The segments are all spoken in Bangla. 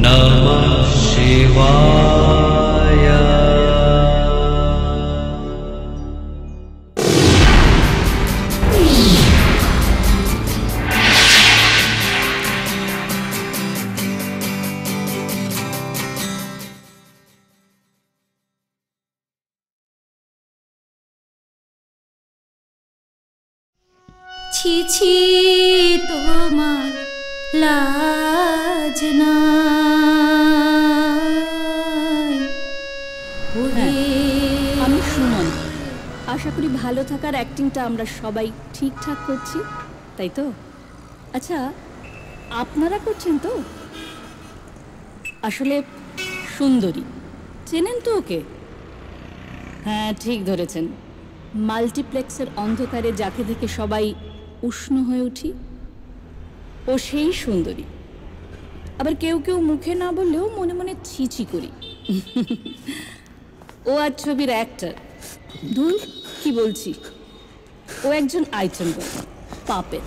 नमः शिवाय। ছি ছি তোমার লাজ নাই। আমি সুমন। আশা করি ভালো থাকার অ্যাক্টিংটা আমরা সবাই ঠিকঠাক করছি, তাই তো? আচ্ছা, আপনারা করছেন তো? আসলে সুন্দরী চেনেন তো ওকে? হ্যাঁ, ঠিক ধরেছেন। মাল্টিপ্লেক্সের অন্ধকারে যাকে দেখে সবাই উষ্ণ হয়ে উঠি, ও সেই সুন্দরী। আবার কেউ কেউ মুখে না বললেও মনে মনে ছিছি করি। ও আর ছবির অ্যাক্টর। ধুর, কি বলছি, ও একজন item girl, puppet.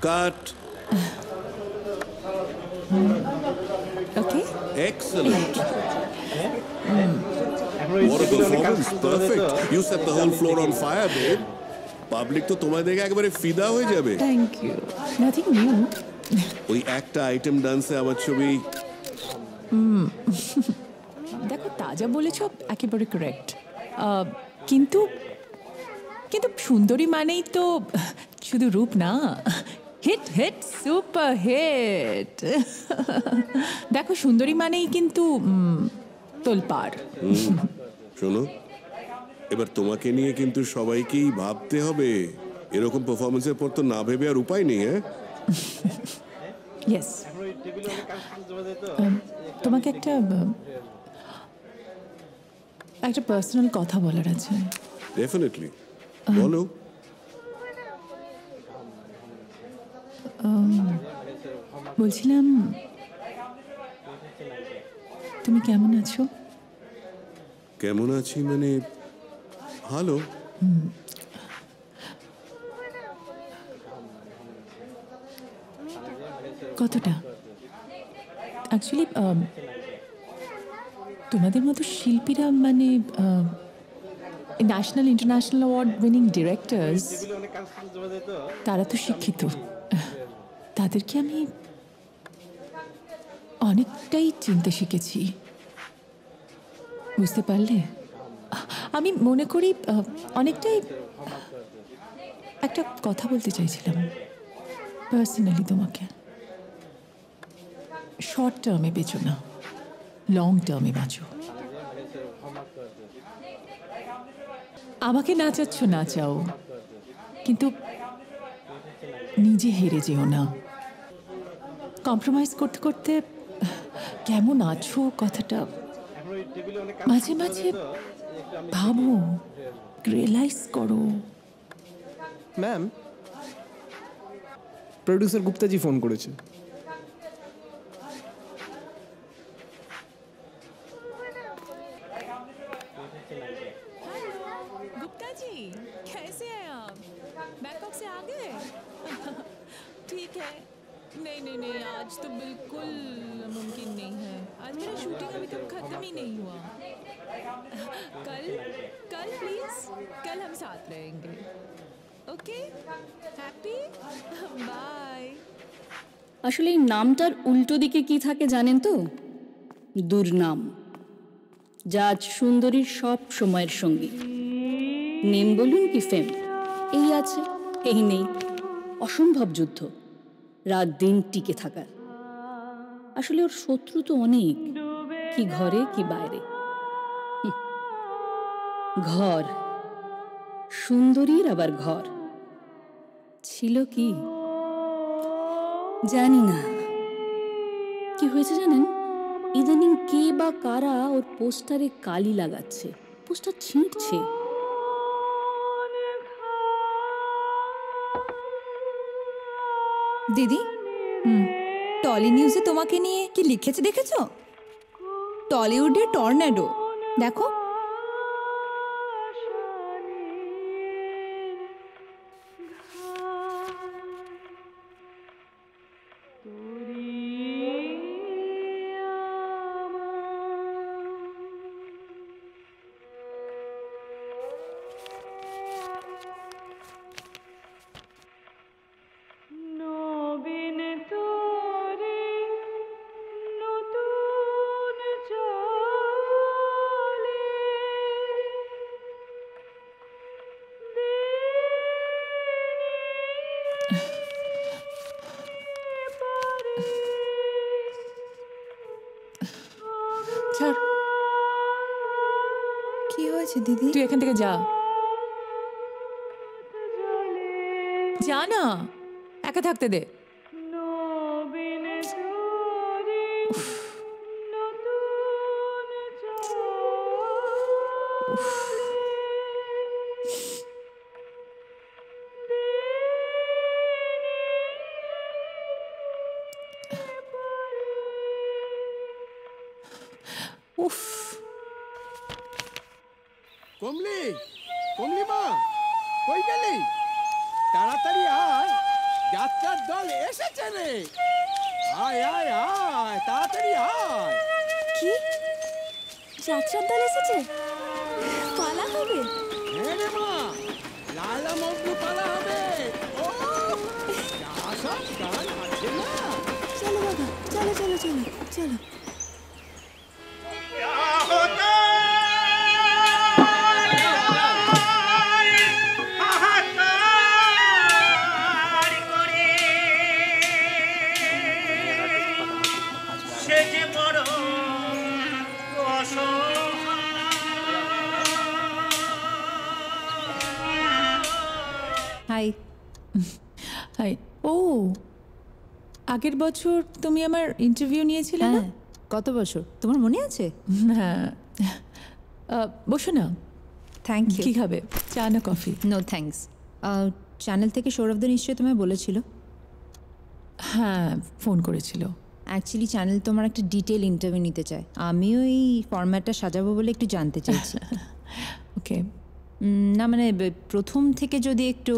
Cut. Okay Excellent. What a performance. Perfect. You set the whole floor on fire, babe. Public তো তোমায় দেখে একেবারে ফিদা হয়ে যাবে। থ্যাংক ইউ নাথিং নিউ ওই একটা আইটেম ডান্সে আমার ছবি। দেখো তাজা বলেছ একেবারে কারেক্ট কিন্তু কিন্তু সুন্দরী মানেই তো শুধু রূপ না হিট হিট সুপার হিট দেখো সুন্দরী মানেই কিন্তু তোলপাড় শোনো, এবার তোমাকে নিয়ে কিন্তু সবাইকেই ভাবতে হবে। এরকম পারফরমেন্সের পর তো না ভেবে আর উপায় নেই। হ্যাঁ, ইয়েস তোমাকে একটা একটা পার্সোনাল কথা বলার আছে। ডেফিনেটলি বলো। বলছিলাম তুমি কেমন আছো? কেমন আছি মানে ভালো। কতটা অ্যাকচুয়ালি তোমাদের মতো শিল্পীরা মানে national international award winning directors তারা তো শিক্ষিত, তাদেরকে আমি অনেকটাই চিনতে শিখেছি, বুঝতে পারলে? আমি মনে করি অনেকটাই একটা কথা বলতে চাইছিলাম পার্সোনালি তোমাকে। শর্ট টার্মে বেচো না, লং টার্মে বাঁচো। আমাকে নাচাচ্ছ নাচাও, কিন্তু নিজে হেরে যেও না। কম্প্রোমাইজ করতে করতে কেমন আছো কথাটা মাঝে মাঝে ভাবো, রিয়েলাইজ করো। ম্যাম, প্রডিউসার গুপ্তাজি ফোন করেছে। गुप्ता जी कैसे हैं आप? बैंकॉक से आ गए? ठीक है। नहीं नहीं नहीं, आज तो बिल्कुल मुमकिन नहीं है। आज मेरा शूटिंग अभी तक खत्म ही नहीं हुआ। कल कल प्लीज, कल हम साथ रहेंगे। Okay, happy bye. আসলে এই নামটার উল্টো দিকে কি থাকে জানেন তো? দুর্নাম, যা আজ সুন্দরীর সব সময়ের সঙ্গী। নেম বলুন কি ফেম, এই আছে এই নেই, অসম্ভব যুদ্ধ, রাত দিন টিকে থাকার। আসলে ওর শত্রু তো অনেক, কি ঘরে কি বাইরে। ঘর, সুন্দরীর আবার ঘর ছিল কি জানি না। কি হয়েছে জানেন, ইদানিং কে বা কারা ওর পোস্টারে কালি লাগাচ্ছে, পোস্টার ছিঁড়ছে। দিদি, টলি নিউজে তোমাকে নিয়ে কি লিখেছে দেখেছো? টলিউডের টর্নেডো, দেখো। ছাড়, কি হয়েছে দিদি? তুই এখান থেকে যা, যা না, একা থাকতে দে। উফ, কমলি, কমলি মা, কই গেলি? তাড়াতাড়ি আয়, যাত্রার দল এসেছে রে। আয় আয় আয়, তাড়াতাড়ি আয়। কি যাত্রার দল এসেছে? পালা হবে? হ্যাঁ রে মা, লালা মজনু পালা হবে। ও যা সব গান আছে না। চলো বাবা, চলো চলো চলো চলো। হাই। হাই। ও, আগের বছর তুমি আমার ইন্টারভিউ নিয়েছিলে না? হ্যাঁ, কত বছর তোমার মনে আছে? হ্যাঁ। বসো না। থ্যাংক কি ইউ। খাবে, চা না কফি? No thanks. চ্যানেল থেকে সৌরভদা নিশ্চয়ই তোমায় বলেছিল। হ্যাঁ, ফোন করেছিল। অ্যাকচুয়ালি চ্যানেল তোমার একটা ডিটেল ইন্টারভিউ নিতে চায়। আমিও এই ফরম্যাটটা সাজাবো বলে একটু জানতে চাইছি। ওকে। না মানে প্রথম থেকে যদি একটু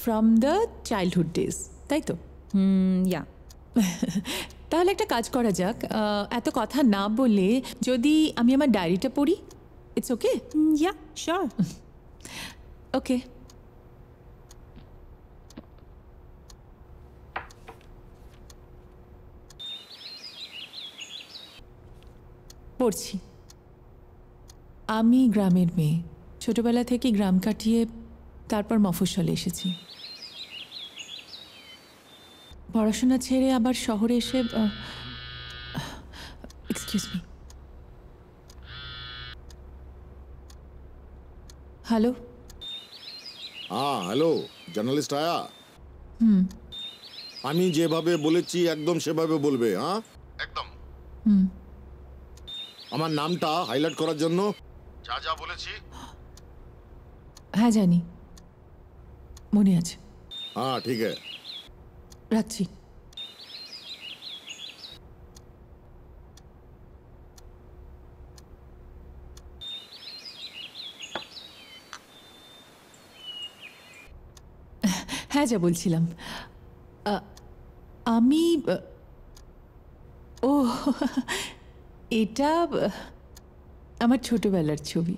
ফ্রম দ্য চাইল্ডহুড ডেজ, তাই তো? ইয়া। তাহলে একটা কাজ করা যাক, এত কথা না বলে যদি আমি আমার ডায়েরিটা পড়ি, ইটস ওকে? Yeah sure. ওকে। পড়ছি। আমি গ্রামের মেয়ে, ছোটবেলা থেকে গ্রাম কাটিয়ে তারপর মফস্বলে এসেছি। পড়াশোনা ছেড়ে আবার শহরে এসে এক্সকিউজ মি। হ্যালো। हाँ हेलो জার্নালিস্ট আয়া। আমি যেভাবে বলেছি একদম সেভাবে বলবে। হ্যাঁ একদম। আমার নামটা হাইলাইট করার জন্য যা যা বলেছি। হ্যাঁ জানি, মনে আছে। হ্যাঁ ঠিক আছে। রাখছি। হ্যাঁ, যা বলছিলাম, আমি ও এটা আমার ছোটবেলার ছবি।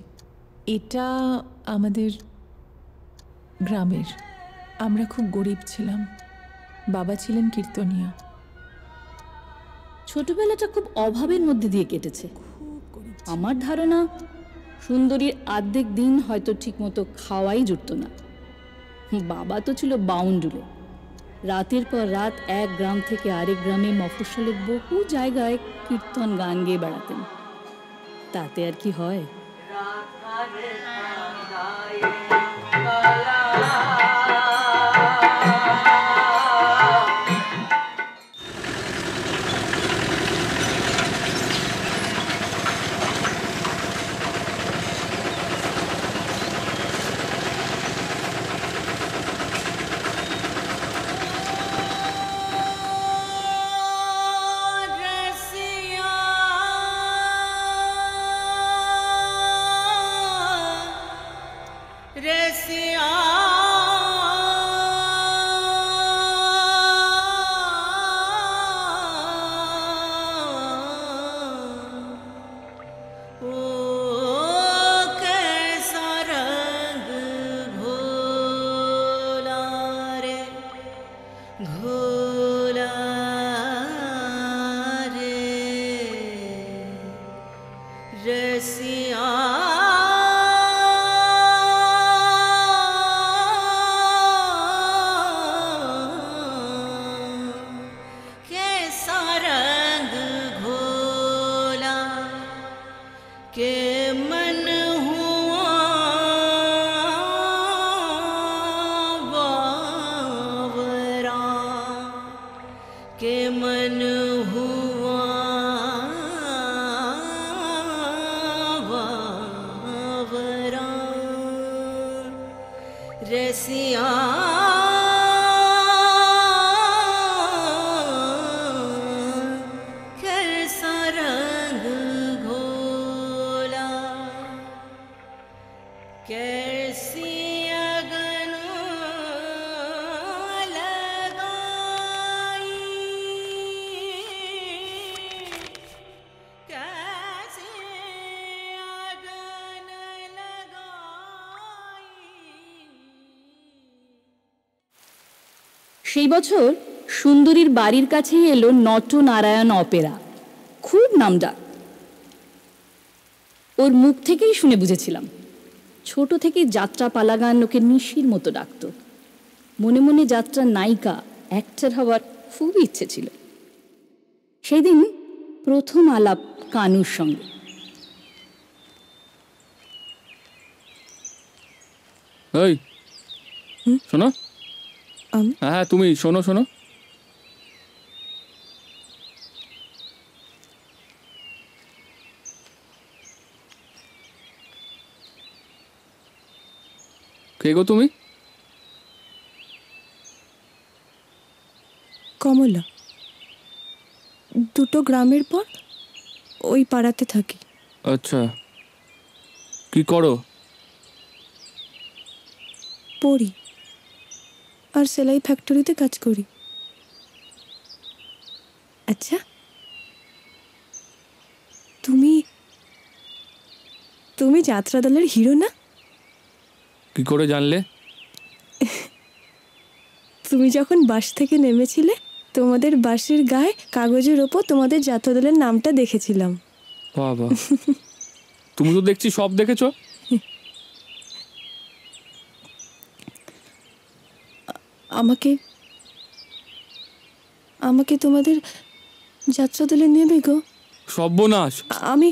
এটা আমাদের গ্রামের। আমরা খুব গরিব ছিলাম, বাবা ছিলেন কীর্তনিয়া। ছোটবেলাটা খুব অভাবের মধ্যে দিয়ে কেটেছে। আমার ধারণা সুন্দরীর অর্ধেক দিন হয়তো ঠিকমতো খাওয়াই জুটত না। বাবা তো ছিল বাউন্ডুলে, রাতের পর রাত এক গ্রাম থেকে আরেক গ্রামে মফস্বলের বহু জায়গায় কীর্তন গান গেয়ে বেড়াতেন। তাতে আর কি হয়? সেই বছর সুন্দরীর বাড়ির কাছেই এলো নটনারায়ণ অপেরা, খুব নামডাক। ওর মুখ থেকেই শুনে বুঝেছিলাম, ছোট থেকেই যাত্রা পালা গান ওকে নিশির মতো ডাকত। মনে মনে যাত্রার নায়িকা, অ্যাক্টর হওয়ার খুব ইচ্ছে ছিল। সেই দিন প্রথম আলাপ কানুর সঙ্গে। এই শোনো। হ্যাঁ তুমি শোনো শোনো। কে গো তুমি? কমলা, দুটো গ্রামের পর ওই পাড়াতে থাকি। আচ্ছা, কি করো? পড়ি আর সেলাই ফ্যাক্টরিতে কাজ করি। আচ্ছা, তুমি তুমি যাত্রা দলের হিরো না? কি করে জানলে? তুমি যখন বাস থেকে নেমেছিলে, তোমাদের বাসের গায়ে কাগজের ওপর তোমাদের যাত্রা দলের নামটা দেখেছিলাম। বাবা, তুমি তো দেখছি সব দেখেছো। আমাকে আমাকে তোমাদের যাত্রা দলে নেবে গো? সর্বনাশ! আমি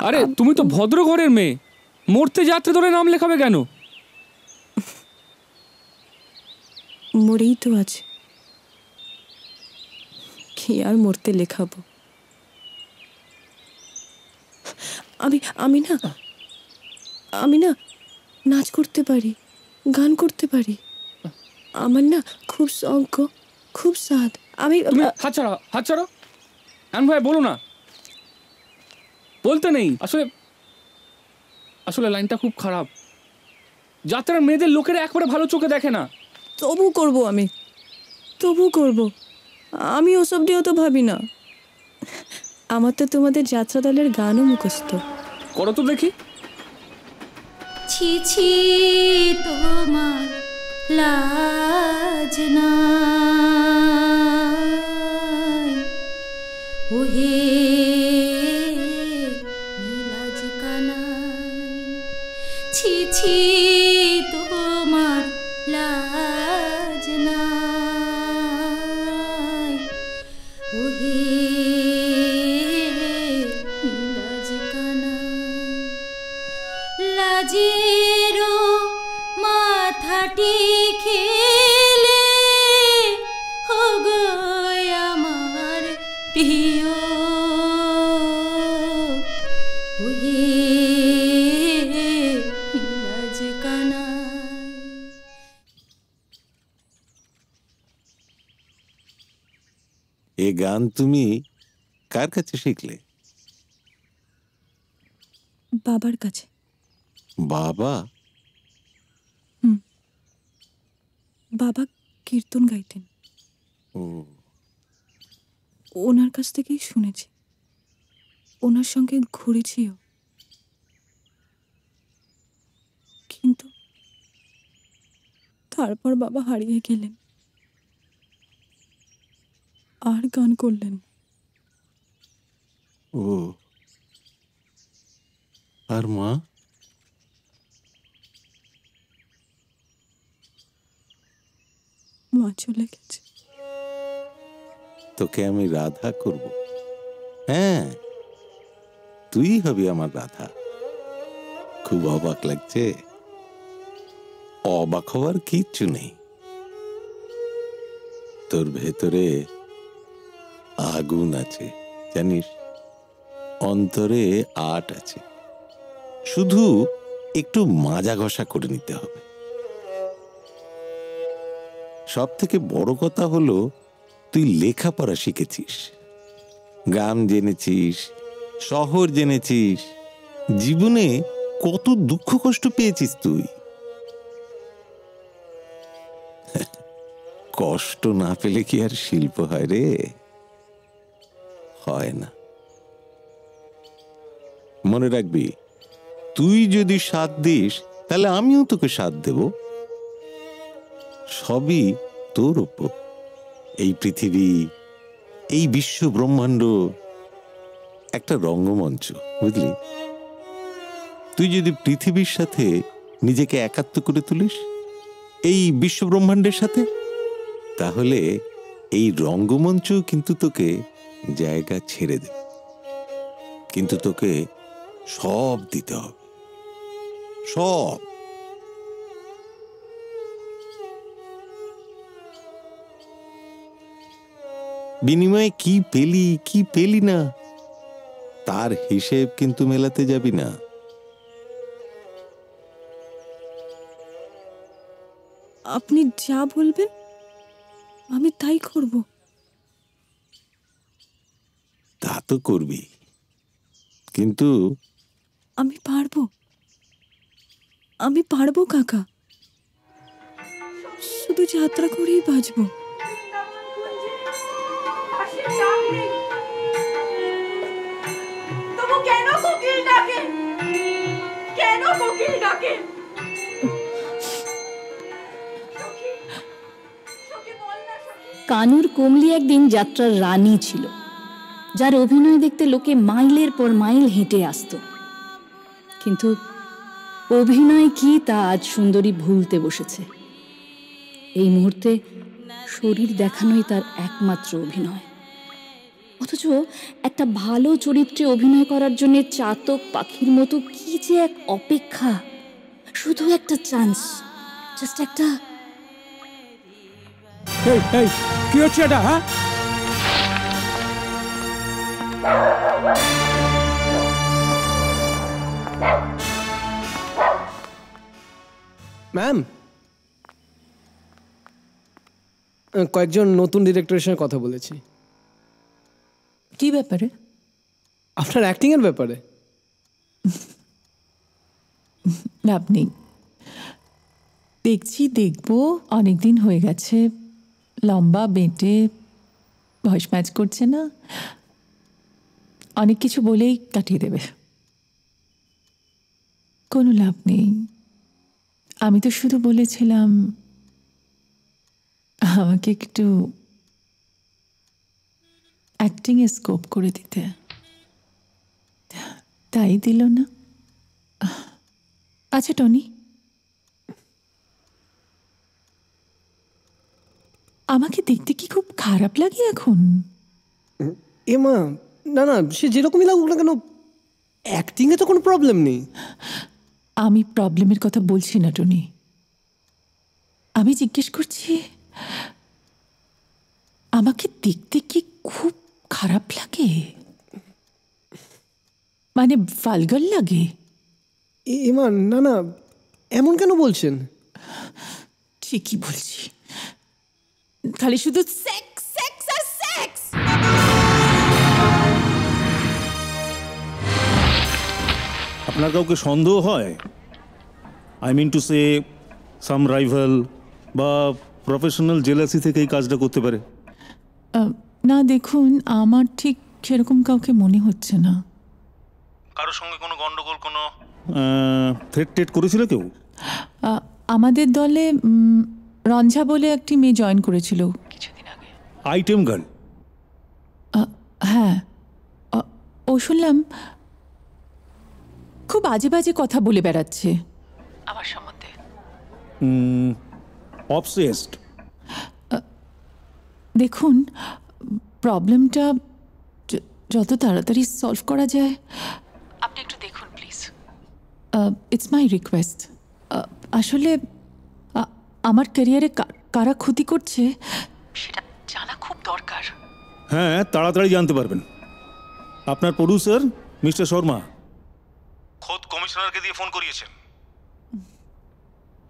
আরে তুমি তো ভদ্র ঘরের মেয়ে, মরতে যাত্রা ধরে নাম লেখাবে কেন? মরেই তো আছে, কি আর মরতে লেখাবো? আমি না নাচ করতে পারি, গান করতে পারি। আমার না খুব শখ গো, খুব সাধ। তুমি হাত ছাড়ো, হাত ছাড়ো। আন ভাই বলো না, বলতে নেই। আসলে লাইনটা খুব খারাপ। যাত্রার মেয়েদের লোকেরা একবারে ভালো চোখে দেখে না। তবু করব। আমি ওসব দিয়েও তো ভাবি না। আমার তো তোমাদের যাত্রা দলের গানও মুখস্থ। করো তো দেখি। ছি ছি তোমার লাজ নাই, ওহে নীলাজ কানাই। ছি ছি তোমার লাজ নাই, ওহে নীলাজ কানাই। লাজেরো মাথাটি খেলে হগো আমার প্রিয়, ওহে নীলাজ কানাই। এ গান তুমি কার কাছে শিখলে? বাবার কাছে। বাবা? বাবা কীর্তন গাইতেন, ও, ওনার কাছ থেকেই শুনেছি, ওনার সঙ্গে ঘুরেছিও। কিন্তু তারপর বাবা হারিয়ে গেলেন, আর গান করলেন। ও, আর মা? মা চলে গেছে। তোকে আমি রাধা করব। হ্যাঁ, তুই হবি আমার রাধা। খুব অবাক লাগছে? অবাক হওয়ার কিচ্ছু নেই। তোর ভেতরে আগুন আছে, জানিস, অন্তরে আট আছে। শুধু একটু মাজা ঘষা করে নিতে হবে। সব থেকে বড় কথা হলো, তুই লেখাপড়া শিখেছিস, গ্রাম জেনেছিস, শহর জেনেছিস। জীবনে কত দুঃখ কষ্ট পেয়েছিস তুই। কষ্ট না পেলে কি আর শিল্প হয় রে? হয় না। মনে রাখবি, তুই যদি সাথ দিস তাহলে আমিও তোকে সাথ দেব। সবই তোর উপর। এই পৃথিবী, এই বিশ্ব ব্রহ্মাণ্ড একটা রঙ্গমঞ্চ, বুঝলি? তুই যদি পৃথিবীর সাথে নিজেকে একাত্ম করে তুলিস এই বিশ্ব ব্রহ্মাণ্ডের সাথে, তাহলে এই রঙ্গমঞ্চ কিন্তু তোকে জায়গা ছেড়ে দেবে, কিন্তু তোকে সব দিতে হবে, সব। বিনিময়ে কি পেলি কি পেলি না তার হিসেব কিন্তু মেলাতে যাবি না। আপনি যা বলবেন আমি তাই করব। তা তো করবি, কিন্তু আমি পারবো, আমি পারবো কাকা। শুধু যাত্রা করেই বাঁচবো। কানুর কমলি একদিন যাত্রার রানী ছিল, যার অভিনয় দেখতে লোকে মাইলের পর মাইল হেঁটে আসত। কিন্তু অভিনয় কি তা আজ সুন্দরী ভুলতে বসেছে। এই মুহূর্তে শরীর দেখানোই তার একমাত্র অভিনয়। অথচ একটা ভালো চরিত্রে অভিনয় করার জন্য চাতক পাখির মতো কি যে এক অপেক্ষা, শুধু একটা চান্স, জাস্ট একটা। কি হচ্ছে এটা? হ্যাঁ, ম্যাম, কয়েকজন নতুন ডিরেক্টরের সঙ্গে কথা বলেছি। কি ব্যাপারে? আপনার অ্যাক্টিং এর ব্যাপারে। লাভ নেই, দেখছি দেখবো, অনেকদিন হয়ে গেছে, লম্বা বেঁটে ভয়েস ম্যাচ করছে না, অনেক কিছু বলেই কাটিয়ে দেবে। কোনো লাভ নেই, আমি তো শুধু বলেছিলাম আমাকে একটু অ্যাক্টিংয়ে স্কোপ করে দিতে, তাই দিল না। আচ্ছা টনি, আমাকে দেখতে কি খুব খারাপ লাগে এখন? এ মা, না না, সে যেরকমই লাগুক না কেন, অ্যাক্টিংয়ে তো কোনো প্রবলেম নেই। আমি প্রবলেমের কথা বলছি না টনি, আমি জিজ্ঞেস করছি আমাকে দেখতে কি খুব খারাপ লাগে, মানে ভালগার লাগে? এ মা, না না, এমন কেন বলছেন? ঠিকই বলছি, খালি শুধু সেক্স সেক্স আর সেক্স। আপনার কাউকে সন্দেহ হয়? I mean to say some rival বা প্রফেশনাল জেলাসি থেকে এই কাজটা করতে পারে? না দেখুন, আমার ঠিক সেরকম কাউকে মনে হচ্ছে না। কারোর সঙ্গে কোনো গন্ডগোল, কোনো থ্রেট টেট করেছিল কেউ? আমাদের দলে রঞ্ঝা বলে একটি মেয়ে জয়েন করেছিল কিছুদিন আগে। Item girl? হ্যাঁ, ও শুনলাম খুব বাজে বাজে কথা বলে বেড়াচ্ছে আমার সম্বন্ধে। অবসেসড? দেখুন, প্রবলেমটা যত তাড়াতাড়ি সলভ করা যায় আপনি একটু দেখুন প্লিজ। It's my request. আসলে আমার ক্যারিয়ারে কারা ক্ষতি করছে সেটা জানা খুব দরকার। হ্যাঁ, তাড়াতাড়ি জানতে পারবেন। আপনার প্রডিউসার মিস্টার শর্মা খোদ কমিশনারকে দিয়ে ফোন করিয়েছেন।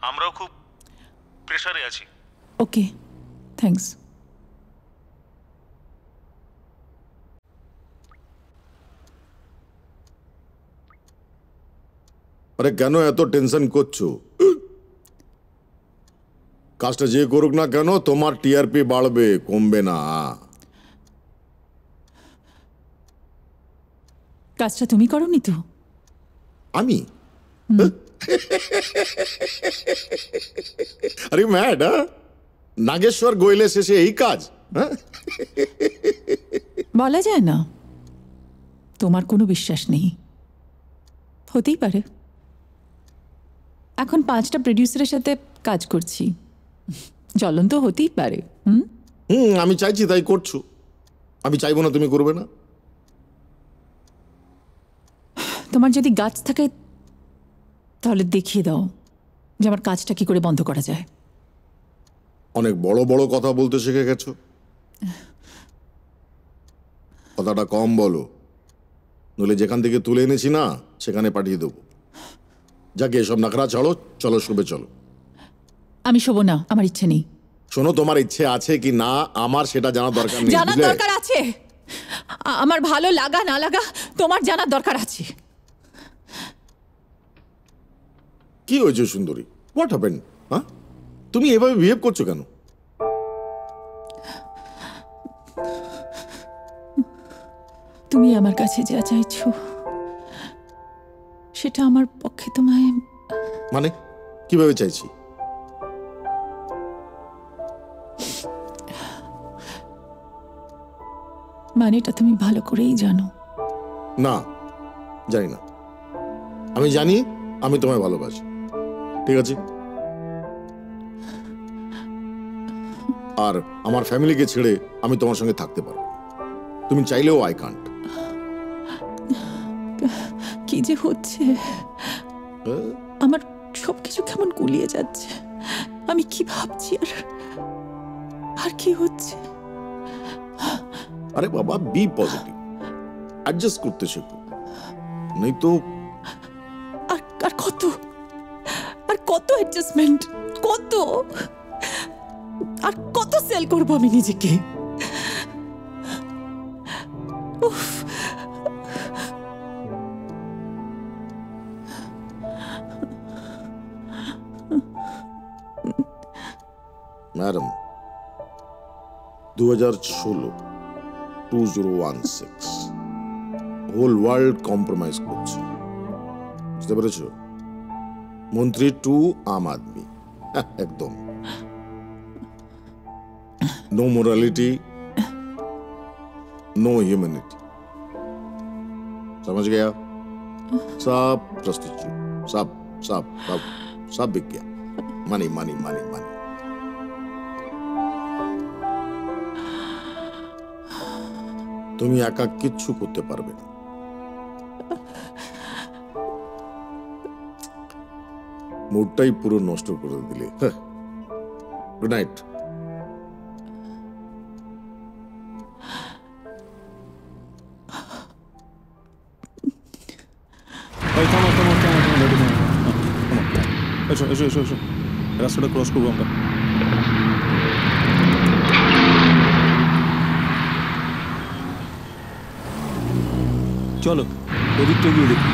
আমরাও খুব প্রেসারে আছি। ওকে, থ্যাঙ্কস। আরে কেন এত টেনশন করছো? কাজটা যে করুক না কেন, তোমার টিআরপি বাড়বে, কমবে না। কাজটা তুমি করোনি তো? আমি? আরে ম্যাড, নাগেশ্বর গোয়েলের শেষে এই কাজ? হ্যাঁ? বলা যায় না, তোমার কোনো বিশ্বাস নেই। হতেই পারে। এখন 5টা প্রডিউসারের সাথে কাজ করছি, জ্বলন্ত হতেই পারে। আমি চাইছি তাই করছো, আমি চাইবো না তুমি করবে না। তোমার যদি গাছ থাকে তাহলে দেখিয়ে দাও যে আমার কাজটা কি করে বন্ধ করা যায়। অনেক বড় বড় কথা বলতে শিখে গেছো, কথাটা কম বলো, নইলে যেখান থেকে তুলে এনেছি না সেখানে পাঠিয়ে দেবো। যাকে এসব নাকড়া ছাড়ো, চলো শুবে চলো। আমি শোবো না, আমার ইচ্ছে নেই। শোনো, তোমার ইচ্ছে আছে কি না আমার সেটা জানার দরকার নেই, জানার বুঝলে? দরকার আছে। আমার ভালো লাগা না লাগা তোমার জানার দরকার আছে। কি হয়েছে সুন্দরী? What happened? হ্যাঁ, তুমি এভাবে বিহেভ করছো কেন? তুমি আমার কাছে যা চাইছো সেটা আমার পক্ষে তোমায় মানে কিভাবে চাইছি? মানেটা তুমি ভালো করেই জানো। না, জানি না। আমি জানি আমি তোমায় ভালোবাসি, ঠিক আছে? আর আমার ফ্যামিলিকে ছেড়ে আমি তোমার সঙ্গে থাকতে পারবো, তুমি চাইলেও আই কান্ট। কি যে হচ্ছে, আমার সবকিছু কেমন গুলিয়ে যাচ্ছে। আমি কি ভাবছি আর কি হচ্ছে। আরে বাবা, বি পজিটিভ, অ্যাডজাস্ট করতে শেখো, নেই তো। আর কত অ্যাডজাস্টমেন্ট, আর কত সেল করবো আমি নিজেকে। উফ, ম্যাডাম, 2016 2016 হোল ওয়ার্ল্ড কম্প্রোমাইজ করছে, বুঝতে পেরেছ? মন্ত্রী টু আম আদমি, একদম নো মোরালিটি, नो ह्यूमैनिटी, समझ गया? सब प्रस्टिट्यूट, सब सब सब सब बिक गया। Money money money money. তুমি একা কিচ্ছু করতে পারবে না। মুডটাই পুরো নষ্ট করে দিলে। Good night. এসো এসো এসো এসো, রাস্তাটা ক্রস করবো আমরা। চলো ওদিকটা গিয়ে দেখি।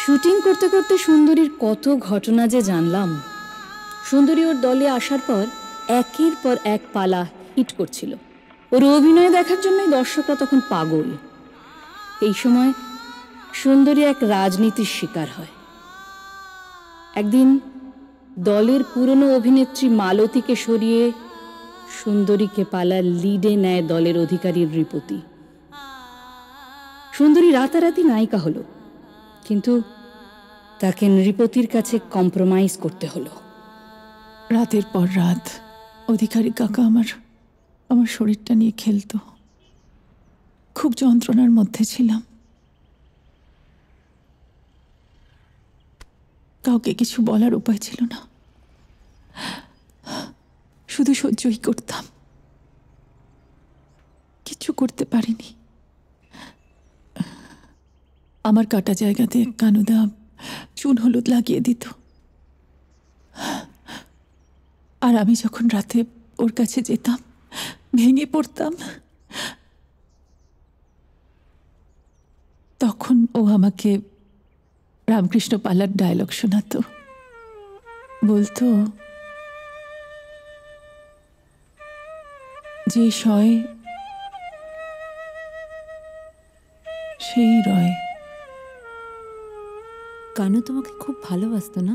শুটিং করতে করতে সুন্দরীর কত ঘটনা যে জানলাম। সুন্দরী ওর দলে আসার পর একের পর এক পালা হিট করছিল। ওর অভিনয় দেখার জন্যই দর্শকরা তখন পাগল। এই সময় সুন্দরী এক রাজনীতির শিকার হয়। একদিন দলের পুরনো অভিনেত্রী মালতীকে সরিয়ে সুন্দরীকে পালার লিডে নেয় দলের অধিকারী নৃপতি। সুন্দরী রাতারাতি নায়িকা হলো, কিন্তু তাকে নৃপতির কাছে কম্প্রোমাইজ করতে হলো। রাতের পর রাত অধিকারী কাকা আমার শরীরটা নিয়ে খেলতো। খুব যন্ত্রণার মধ্যে ছিলাম। কাউকে কিছু বলার উপায় ছিল না, শুধু সহ্যই করতাম, কিছু করতে পারিনি। আমার কাটা জায়গাতে কানুদা চুন হলুদ লাগিয়ে দিত, আর আমি যখন রাতে ওর কাছে যেতাম ভেঙে পড়তাম। তখন ও আমাকে রামকৃষ্ণ পালার ডায়লগ শোনাতো। বলতো, যে সয় সেই রয়, কানু তোমাকে খুব ভালোবাসতো না?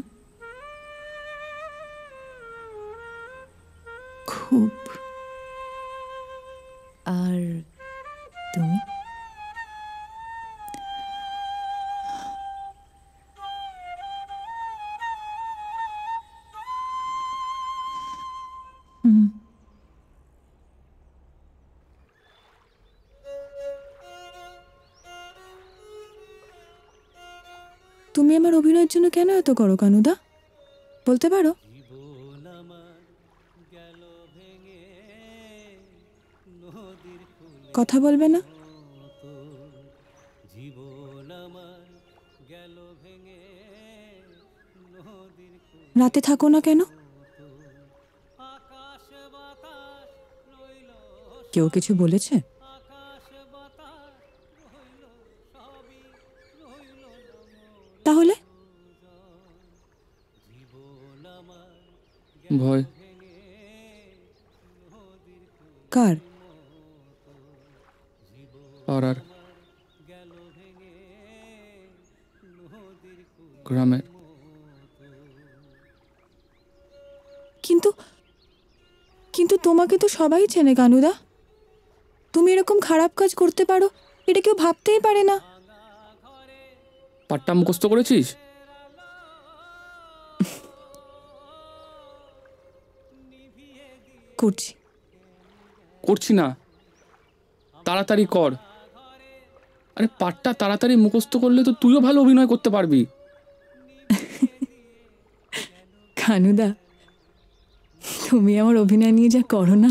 খুব। আর তুমি? তুমি আমার অভিনয়ের জন্য কেন এত করো কানুদা, বলতে পারো? কথা বলবে না? রাতে থাকো না কেন? কেউ কিছু বলেছে? তাহলে ভয়। কার? পাড়ার, গ্রামের। কিন্তু কিন্তু তোমাকে তো সবাই চেনে কানুদা। তুমি এরকম খারাপ কাজ করতে পারো এটা কেউ ভাবতেই পারে না। পাট্টা মুখস্থ করেছিস? করছি। করছি না, তাড়াতাড়ি কর। আরে পাট্টা তাড়াতাড়ি মুখস্থ করলে তো তুইও ভালো অভিনয় করতে পারবি। কানুদা, তুমি আমার অভিনয় নিয়ে যা করো না।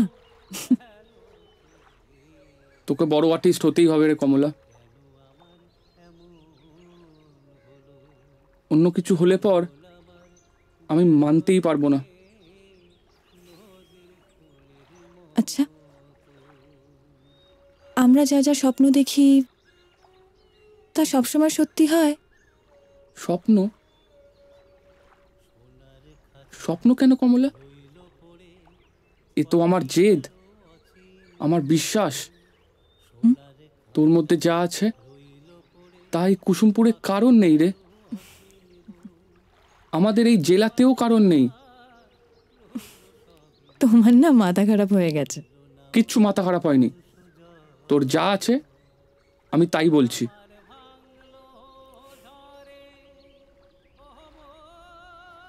তোকে বড় আর্টিস্ট হতেই হবে রে কমলা। অন্য কিছু হলে পর আমি মানতেই পারবো না। আচ্ছা, আমরা যা যা স্বপ্ন দেখি তা সবসময় সত্যি হয়? স্বপ্ন? স্বপ্ন কেন কমলা? এ তো আমার জেদ, আমার বিশ্বাস। তোর মধ্যে যা আছে তাই কুসুমপুরে কারণ নেই রে। আমাদের এই জেলাতেও কারণ নেই। তোমার না মাথা খারাপ হয়ে গেছে। কিচ্ছু মাথা খারাপ হয়নি। তোর যা আছে আমি তাই বলছি।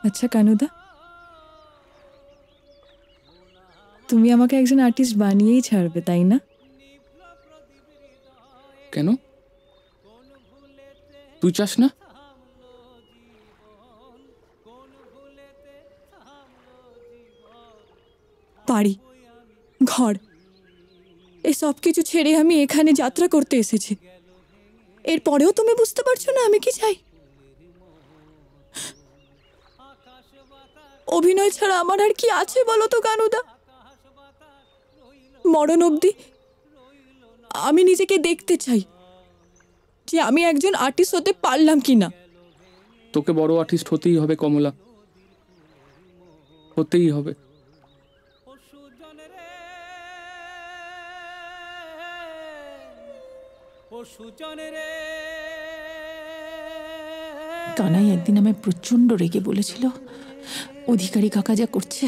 আচ্ছা কানুদা, তুমি আমাকে একজন আর্টিস্ট বানিয়েই ছাড়বে, তাই না? কেন? তুই চাস না? বাড়ি, ঘর, এই সব কিছু ছেড়ে আমি এখানে যাত্রা করতে এসেছি। এরপরেও তুমি বুঝতে পারছো না আমি কি চাই? অভিনয় ছাড়া আমার আর কি আছে বলো তো কানুদা? মরণ অবধি আমি নিজেকে দেখতে চাই যে আমি একজন আর্টিস্ট হতে পারলাম কিনা। তোকে বড় আর্টিস্ট হতেই হবে কমলা, হতেই হবে। কানাই একদিন আমায় প্রচণ্ড রেগে বলেছিল, অধিকারী কাকা যা করছে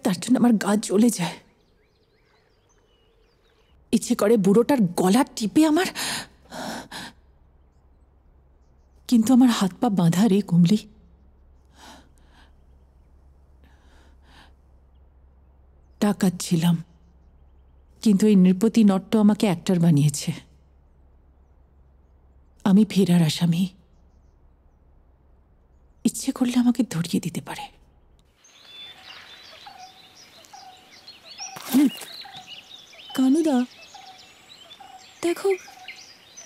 তার জন্য আমার গা জ্বলে যায়। ইচ্ছে করে বুড়োটার গলা টিপে আমার, কিন্তু আমার হাত পা বাঁধা রে কুমলি। ডাকাত ছিলাম, কিন্তু এই নৃপতি নট্ট আমাকে অ্যাক্টর বানিয়েছে। আমি ফেরার আসামি, ইচ্ছে করলে আমাকে ধরিয়ে দিতে পারে। কানুদা দেখো,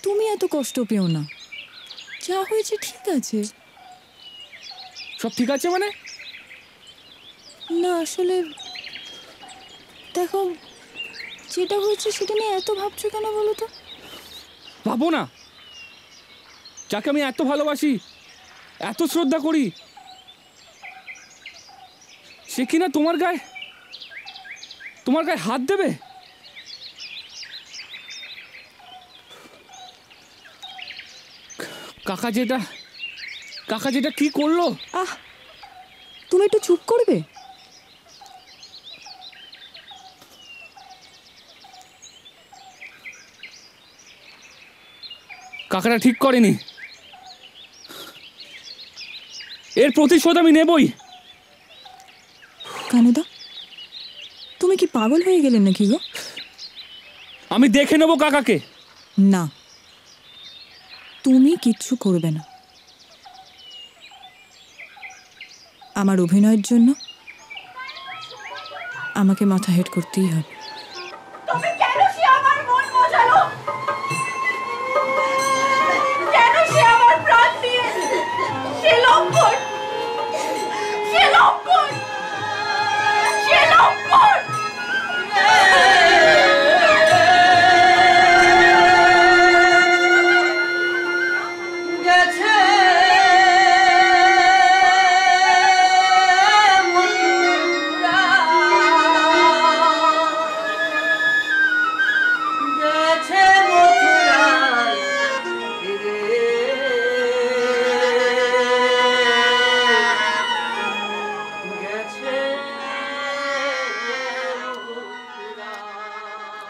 তুমি এত কষ্ট পেও না, যা হয়েছে ঠিক আছে। সব ঠিক আছে মানে? না আসলে দেখো, যেটা হয়েছে সেটা নিয়ে এত ভাবছো কেন বলো তো? ভাবো না, যাকে আমি এত ভালোবাসি, এত শ্রদ্ধা করি, সে কিনা তোমার গায়ে হাত দেবে? কাকা যেটা কি করলো? তুমি একটু চুপ করবে? কাকাটা ঠিক করেনি, এর প্রতিশোধ আমি নেবই। কানুদা, তুমি কি পাগল হয়ে গেলে নাকি গো? আমি দেখে নেবো কাকাকে। না, তুমি কিচ্ছু করবে না। আমার অভিনয়ের জন্য আমাকে মাথা হেড করতেই হবে। তুমি কেন সে আমার মন মজালো? কেন সে আমার প্রাণ দিয়ে? সে লম্পট, সে লম্পট, সে লম্পট। গেছে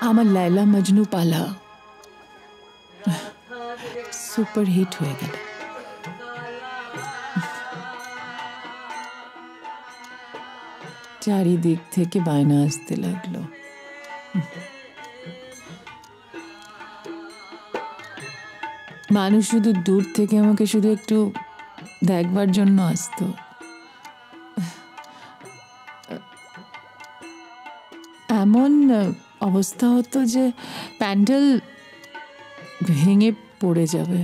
আমার লায়লা মজনু পালা সুপার হিট হয়ে গেল। চারিদিক থেকে বায়না আসতে লাগলো। মানুষ শুধু দূর থেকে আমাকে শুধু একটু দেখবার জন্য আসতো। এমন অবস্থা হতো যে প্যান্ডেল ভেঙে পড়ে যাবে।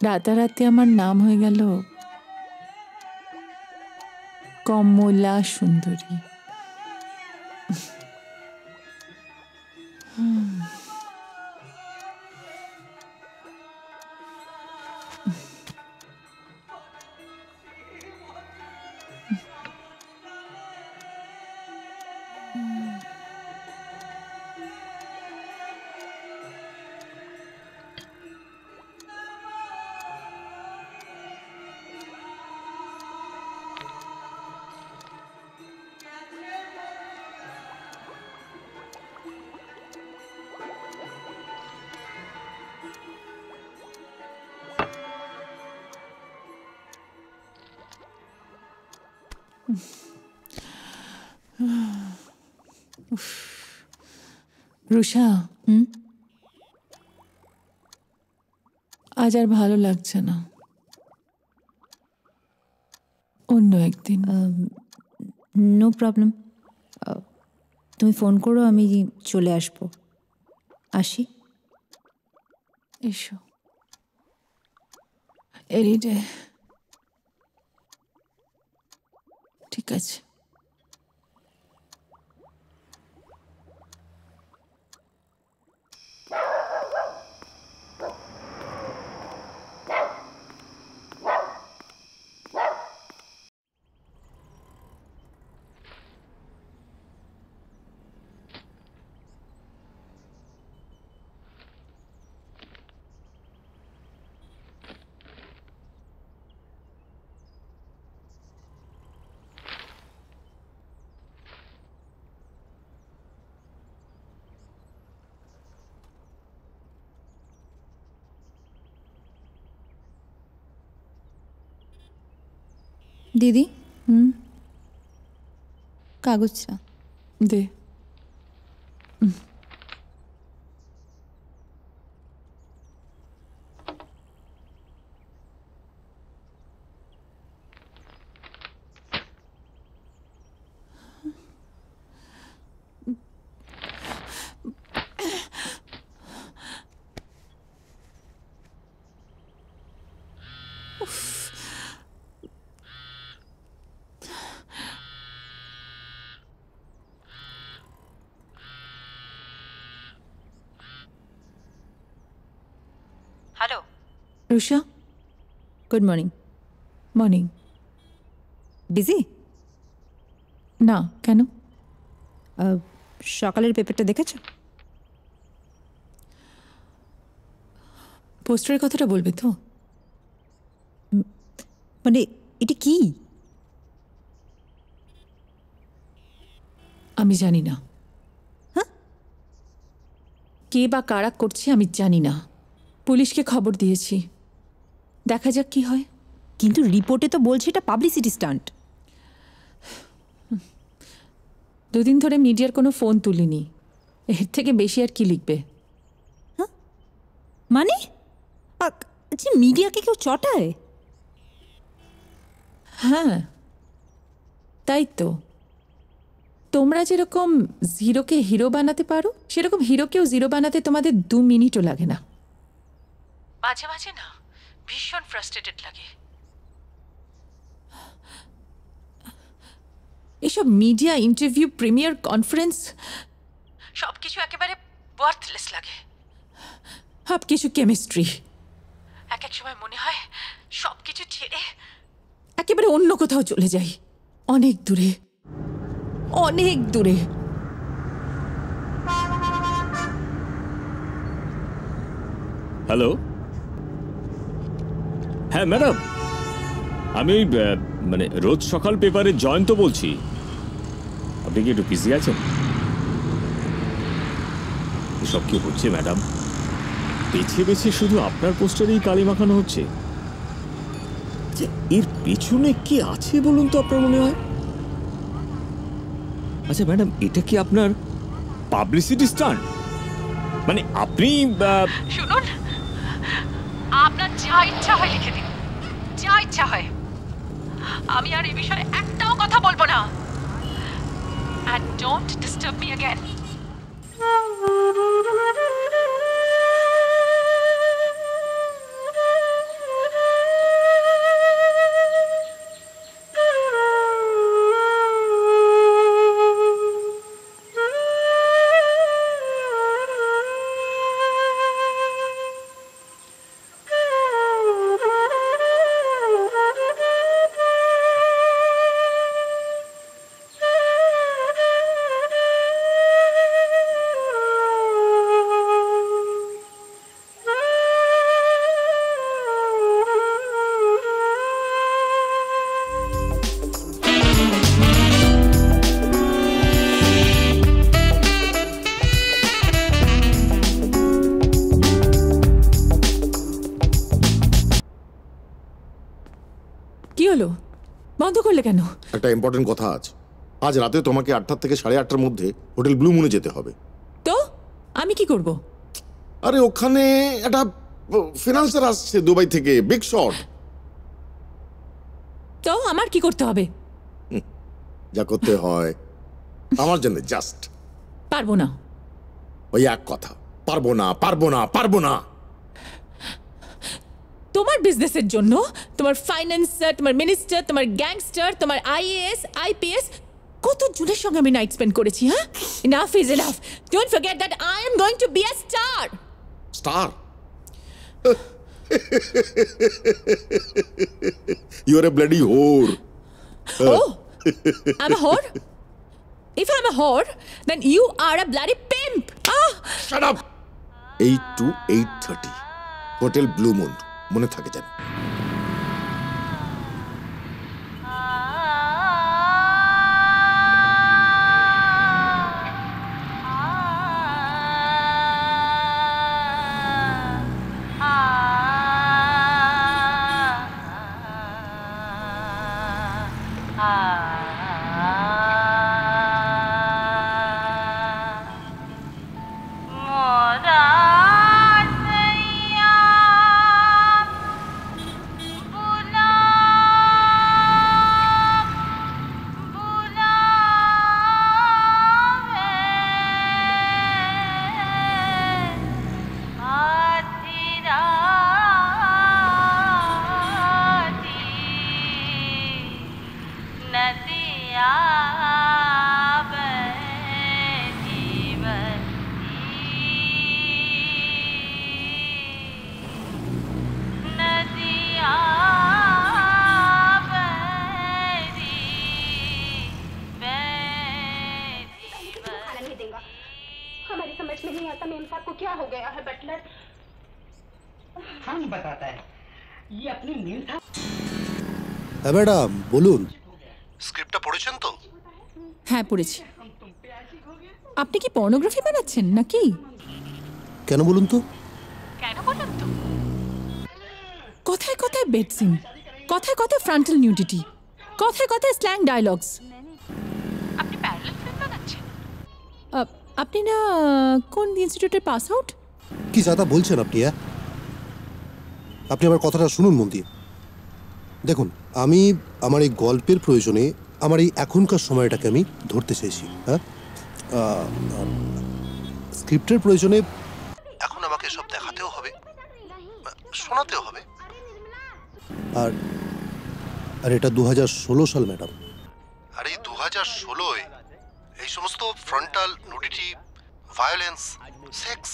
রাতারাতি আমার নাম হয়ে গেল কমলা সুন্দরী। রুষা, আজ আর ভালো লাগছে না, অন্য একদিন। নো প্রবলেম, তুমি ফোন করো, আমি চলে আসবো। আসি। এসো। এরিডে ঠিক আছে। দিদি, কাগজটা দে। Hello Rusha, good morning. Morning. Busy? না, কেন? সকালের পেপারটা দেখেছ? পোস্টারের কথাটা বলবে তো? মানে এটা কি? আমি জানি না। হ্যাঁ, কে বা কারা করছে আমি জানি না। পুলিশকে খবর দিয়েছি, দেখা যাক কি হয়। কিন্তু রিপোর্টে তো বলছে এটা পাবলিসিটি স্টান্ট। দুদিন ধরে মিডিয়ার কোনো ফোন তুলিনি, এর থেকে বেশি আর কি লিখবে? মানে আচ্ছা, মিডিয়াকে কেউ চটায়? হ্যাঁ, তাই তো। তোমরা যেরকম জিরোকে হিরো বানাতে পারো, সেরকম হিরোকেও জিরো বানাতে তোমাদের 2 মিনিটও লাগে না। মাঝে মাঝে না ভীষণ ফ্রাস্ট্রেটেড লাগে। এসব মিডিয়া ইন্টারভিউ, প্রিমিয়ার কনফারেন্স সব কিছু একেবারে ওয়ার্থলেস লাগে। সব কিছু কেমিস্ট্রি। এক এক সময় মনে হয় সব কিছু ছেড়ে একেবারে অন্য কোথাও চলে যাই, অনেক দূরে, অনেক দূরে। হ্যালো, হ্যাঁ ম্যাডাম, আমি ওই মানে রোজ সকাল পেপারে জয়ন্ত বলছি। আপনি কি একটু বিজি আছেন? এসব কি হচ্ছে ম্যাডাম? বেছে বেছে শুধু আপনার পোস্টারেই কালি মাখানো হচ্ছে। এর পেছনে কি আছে বলুন তো আপনার মনে হয়? আচ্ছা ম্যাডাম, এটা কি আপনার পাবলিসিটি স্টান্ট? মানে আপনি শুনুন, আপনার যা ইচ্ছা হয় লিখে দিন, যা ইচ্ছা হয়। আমি আর এই বিষয়ে একটাও কথা বলবো না। And don't disturb me again. বন্ধ করলে কেন? একটা ইম্পর্টেন্ট কথা আছে। আজ রাতে তোমাকে 8টা থেকে 8:30টার মধ্যে হোটেল ব্লু মুনে যেতে হবে। তো আমি কি করব? আরে ওখানে একটা ফিনান্সার আসছে দুবাই থেকে, বিগ শট। তো আমার কি করতে হবে? যা করতে হয় আমার জন্য জাস্ট। পারবো না। ওই এক কথা, পারবো না, পারবো না, পারবো না। তোমার বিজনেসের জন্য তোমার ফাইন্যান্সার, তোমার মিনিস্টার, তোমার গ্যাংস্টার, তোমার আইএএস, আইপিএস, কত জনের সঙ্গে আমি নাইট স্পেন্ড করেছি। হ্যাঁ, enough is enough. Don't forget that I am going to be a star. Star? You are a bloody whore. Oh, I'm a whore? If I'm a whore, then you are a bloody pimp. Ah! Shut up! 8 to 8:30 hotel blue moon, মনে থাকে যেন। হ্যাঁ ম্যাডাম বলুন। স্ক্রিপ্টটা পড়েছেন তো? হ্যাঁ পড়েছি। আপনি কি পর্নোগ্রাফি বানাচ্ছেন নাকি? কেন বলুন তো? কথায় কথায় বেড সিন, কথায় কথায় ফ্রন্টাল নিউডিটি, কথায় কথায় স্ল্যাং ডায়লগস। আপনি প্যারালাল ফিল্ম বানাচ্ছেন? আপনি না কোন ইনস্টিটিউটের পাস আউট? কি জাতা বলছেন আপনি? আপনি আমার কথাটা শুনুন মন দিয়ে। দেখুন, আমি আমার এই গল্পের প্রয়োজনে আমার এই এখনকার সময়টাকে আমি ধরতে চাইছি। হ্যাঁ, স্ক্রিপ্টের প্রয়োজনে এখন আমাকে সব দেখাতেও হবে, শোনাতেও হবে। আর আর এটা 2016 সাল ম্যাডাম। আর এই 2016-এ এই সমস্ত ফ্রন্টাল নুডিটি, ভায়োলেন্স, সেক্স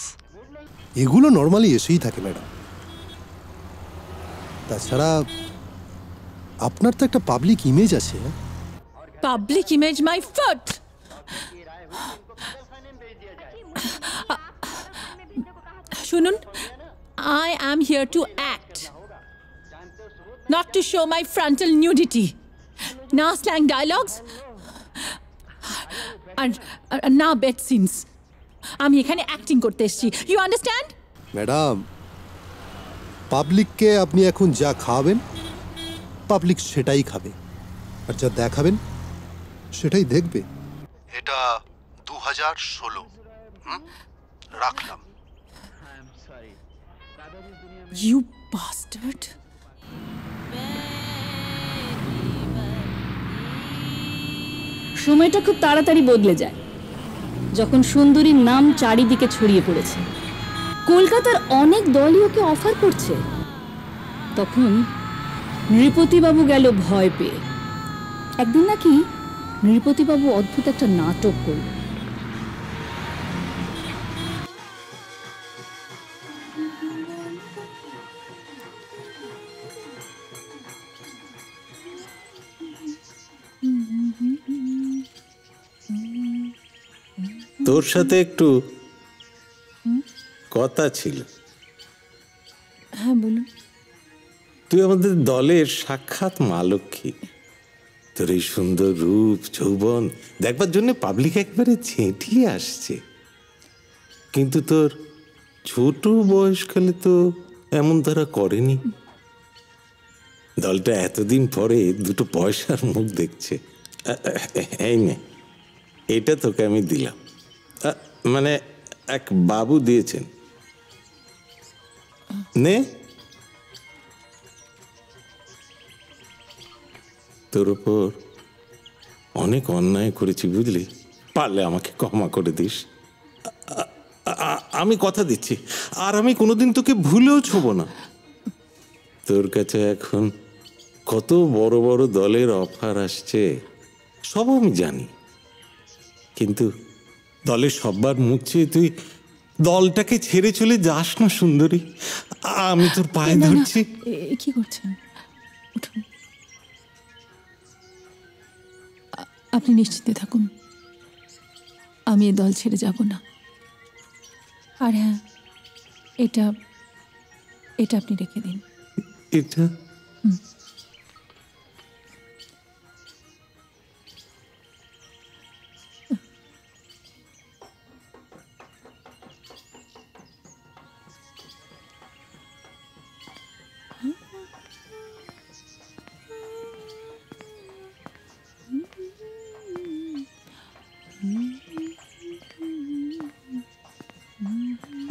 এগুলো নর্মালি এসেই থাকে ম্যাডাম। তাছাড়া আপনার তো একটা পাবলিক ইমেজ আছে। Public image my foot. শুনুন, I am here to act, not to show my frontal nudity. না slang dialogues আর না bed scenes. আমি এখানে অ্যাক্টিং করতে এসেছি। You understand? ম্যাডাম, পাবলিককে আপনি এখন যা খাওয়াবেন পাবলিক সেটাই খাবে, আর যা দেখাবেন সেটাই দেখবে। এটা 2016। রাখলাম। You bastard. সময়টা খুব তাড়াতাড়ি বদলে যায় যখন সুন্দরীর নাম চারিদিকে ছড়িয়ে পড়েছে। কলকাতার অনেক দলই ওকে অফার করছে। তখন নৃপতিবাবু গেল ভয় পেয়ে। একদিন নাকি নৃপতিবাবু অদ্ভুত একটা নাটক করল। তোর সাথে একটু কথা ছিল। হ্যাঁ বলুন। তুই আমাদের দলের সাক্ষাৎ মা লক্ষ্মী। তোর এই সুন্দর রূপ যৌবন দেখবার জন্য পাবলিক একবারে ছেঁটিয়ে আসছে। কিন্তু তোর ছোট বয়সকালে তো এমন তারা করেনি। দলটা এতদিন পরে দুটো পয়সার মুখ দেখছে। এই নে, এটা তোকে আমি দিলাম। মানে এক বাবু দিয়েছেন, নে। তোর ওপর অনেক অন্যায় করেছি বুঝলি, পারলে আমাকে ক্ষমা করে দিস। আমি কথা দিচ্ছি, আর আমি কোনোদিন তোকে ভুলেও ছোব না। তোর কাছে এখন কত বড় বড় দলের অফার আসছে সব আমি জানি, কিন্তু দলের সববার মুখ চেয়ে তুই দলটাকে ছেড়ে চলে যাস না সুন্দরী। আমি তোর পায়ে ধরছি। কি করছেন? উঠুন। আপনি নিশ্চিন্তে থাকুন, আমি এ দল ছেড়ে যাব না। আর হ্যাঁ, এটা এটা আপনি রেখে দিন। এটা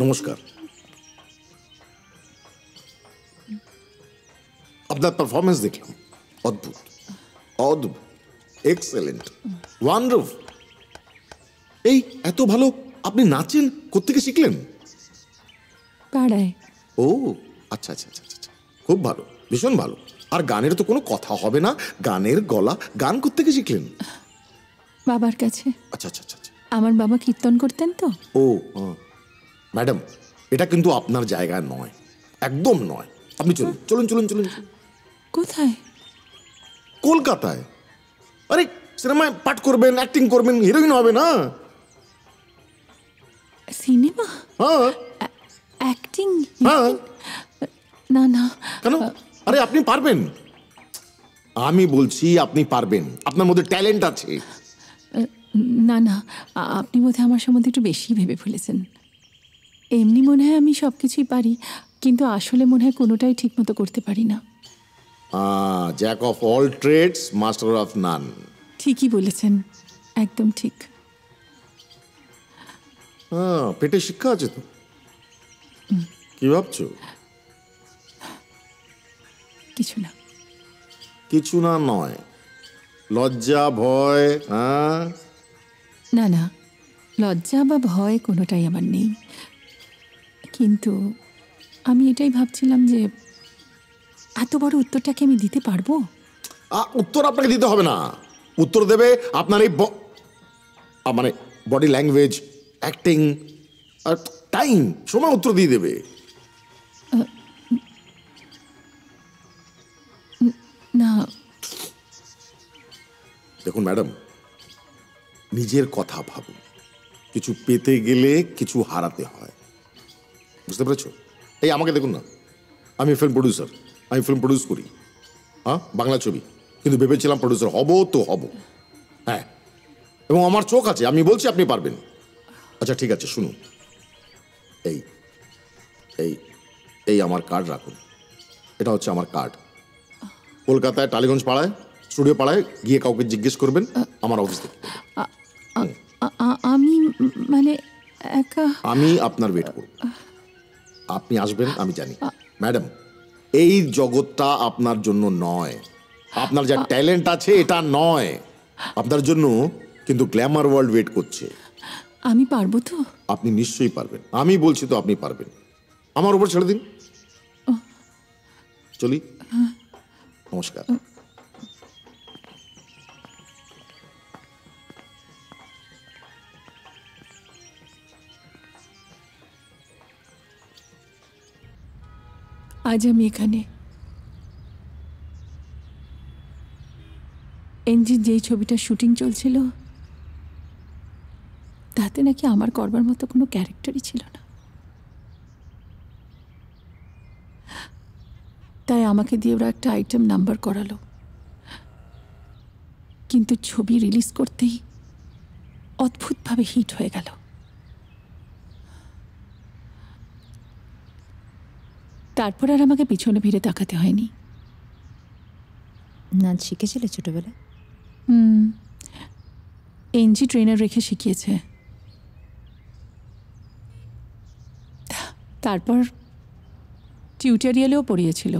নমস্কার। আপনার পারফরমেন্স দেখলাম, অদ্ভুত, অদ্ভুত, এক্সেলেন্ট, ওয়ান্ডারফুল। এই এত ভালো আপনি নাচেন কোত্থেকে শিখলেন? পাড়ায়। ও আচ্ছা আচ্ছা আচ্ছা আচ্ছা, খুব ভালো, ভীষণ ভালো। আর গানের তো কোনো কথা হবে না, গানের গলা। গান কোত্থেকে শিখলেন? বাবার কাছে। আচ্ছা আচ্ছা আচ্ছা। আমার বাবা কীর্তন করতেন তো। ও ম্যাডাম, এটা কিন্তু আপনার জায়গায় নয়, একদম নয়। আপনি চলুন চলুন চলুন চলুন। কোথায়? কলকাতায়। আরে সিনেমায় পাঠ করবেন, অ্যাক্টিং করবেন, হিরোইন হবে না? সিনেমা? হ্যাঁ। অ্যাক্টিং? হ্যাঁ। না না কেন? আরে আপনি পারবেন, আমি বলছি আপনি পারবেন, আপনার মধ্যে ট্যালেন্ট আছে। না না আপনি বোধহয় আমার সম্বন্ধে একটু বেশি ভেবে ফেলেছেন। এমনি মনে হয় আমি সব কিছুই পারি, কিন্তু আসলে মনে হয় কোনোটাই ঠিকমতো করতে পারি না। Jack of all trades master of none. ঠিকই বলেছেন, একদম ঠিক। পেটে শিক্ষা আছে তো। কি ভাবছো? কিছু না। কিছু না নয়, লজ্জা ভয়? না না, লজ্জা বা ভয় কোনোটাই আমার নেই, কিন্তু আমি এটাই ভাবছিলাম যে এত বড় উত্তরটাকে আমি দিতে পারবো? উত্তর আপনাকে দিতে হবে না, উত্তর দেবে আপনার এই মানে বডি ল্যাঙ্গুয়েজ, অ্যাক্টিং আর টাইম, সময় উত্তর দিয়ে দেবে। না দেখুন ম্যাডাম, নিজের কথা ভাবুন, কিছু পেতে গেলে কিছু হারাতে হয়, বুঝতে পেরেছো? এই আমাকে দেখুন না, আমি ফিল্ম প্রডিউসার, আমি ফিল্ম প্রডিউস করি, বাংলা ছবি, কিন্তু ভেবেছিলাম প্রডিউসার হব তো হব, হ্যাঁ, এবং আমার চোখ আছে, আমি বলছি আপনি পারবেন। আচ্ছা ঠিক আছে, শুনুন, এই এই এই আমার কার্ড রাখুন, এটা হচ্ছে আমার কার্ড। কলকাতায় টালিগঞ্জ পাড়ায়, স্টুডিও পাড়ায় গিয়ে কাউকে জিজ্ঞেস করবেন আমার অফিস থেকে। আমি মানে একা, আমি আপনার ওয়েট করব, আপনি আসবেন আমি জানি। ম্যাডাম, এই জগৎটা আপনার জন্য নয়, আপনার যা ট্যালেন্ট আছে এটা নয়, আপনার জন্য কিন্তু গ্ল্যামার ওয়ার্ল্ড ওয়েট করছে। আমি পারবো তো? আপনি নিশ্চয়ই পারবেন, আমি বলছি তো আপনি পারবেন, আমার উপর ছেড়ে দিন। চলি, নমস্কার। আজ আমি এখানে এনজির যেই ছবিটা শুটিং চলছিল তাতে নাকি আমার করবার মতো কোনো ক্যারেক্টারই ছিল না, তাই আমাকে দিয়ে ওরা একটা আইটেম নাম্বার করালো, কিন্তু ছবি রিলিজ করতেই অদ্ভুতভাবে হিট হয়ে গেল। তারপর আর আমাকে পিছনে ফিরে তাকাতে হয়নি। নাচ শিখেছিলে ছোটবেলায়? এনজি ট্রেনার রেখে শিখিয়েছে, তারপর টিউটোরিয়ালেও পড়িয়েছিল।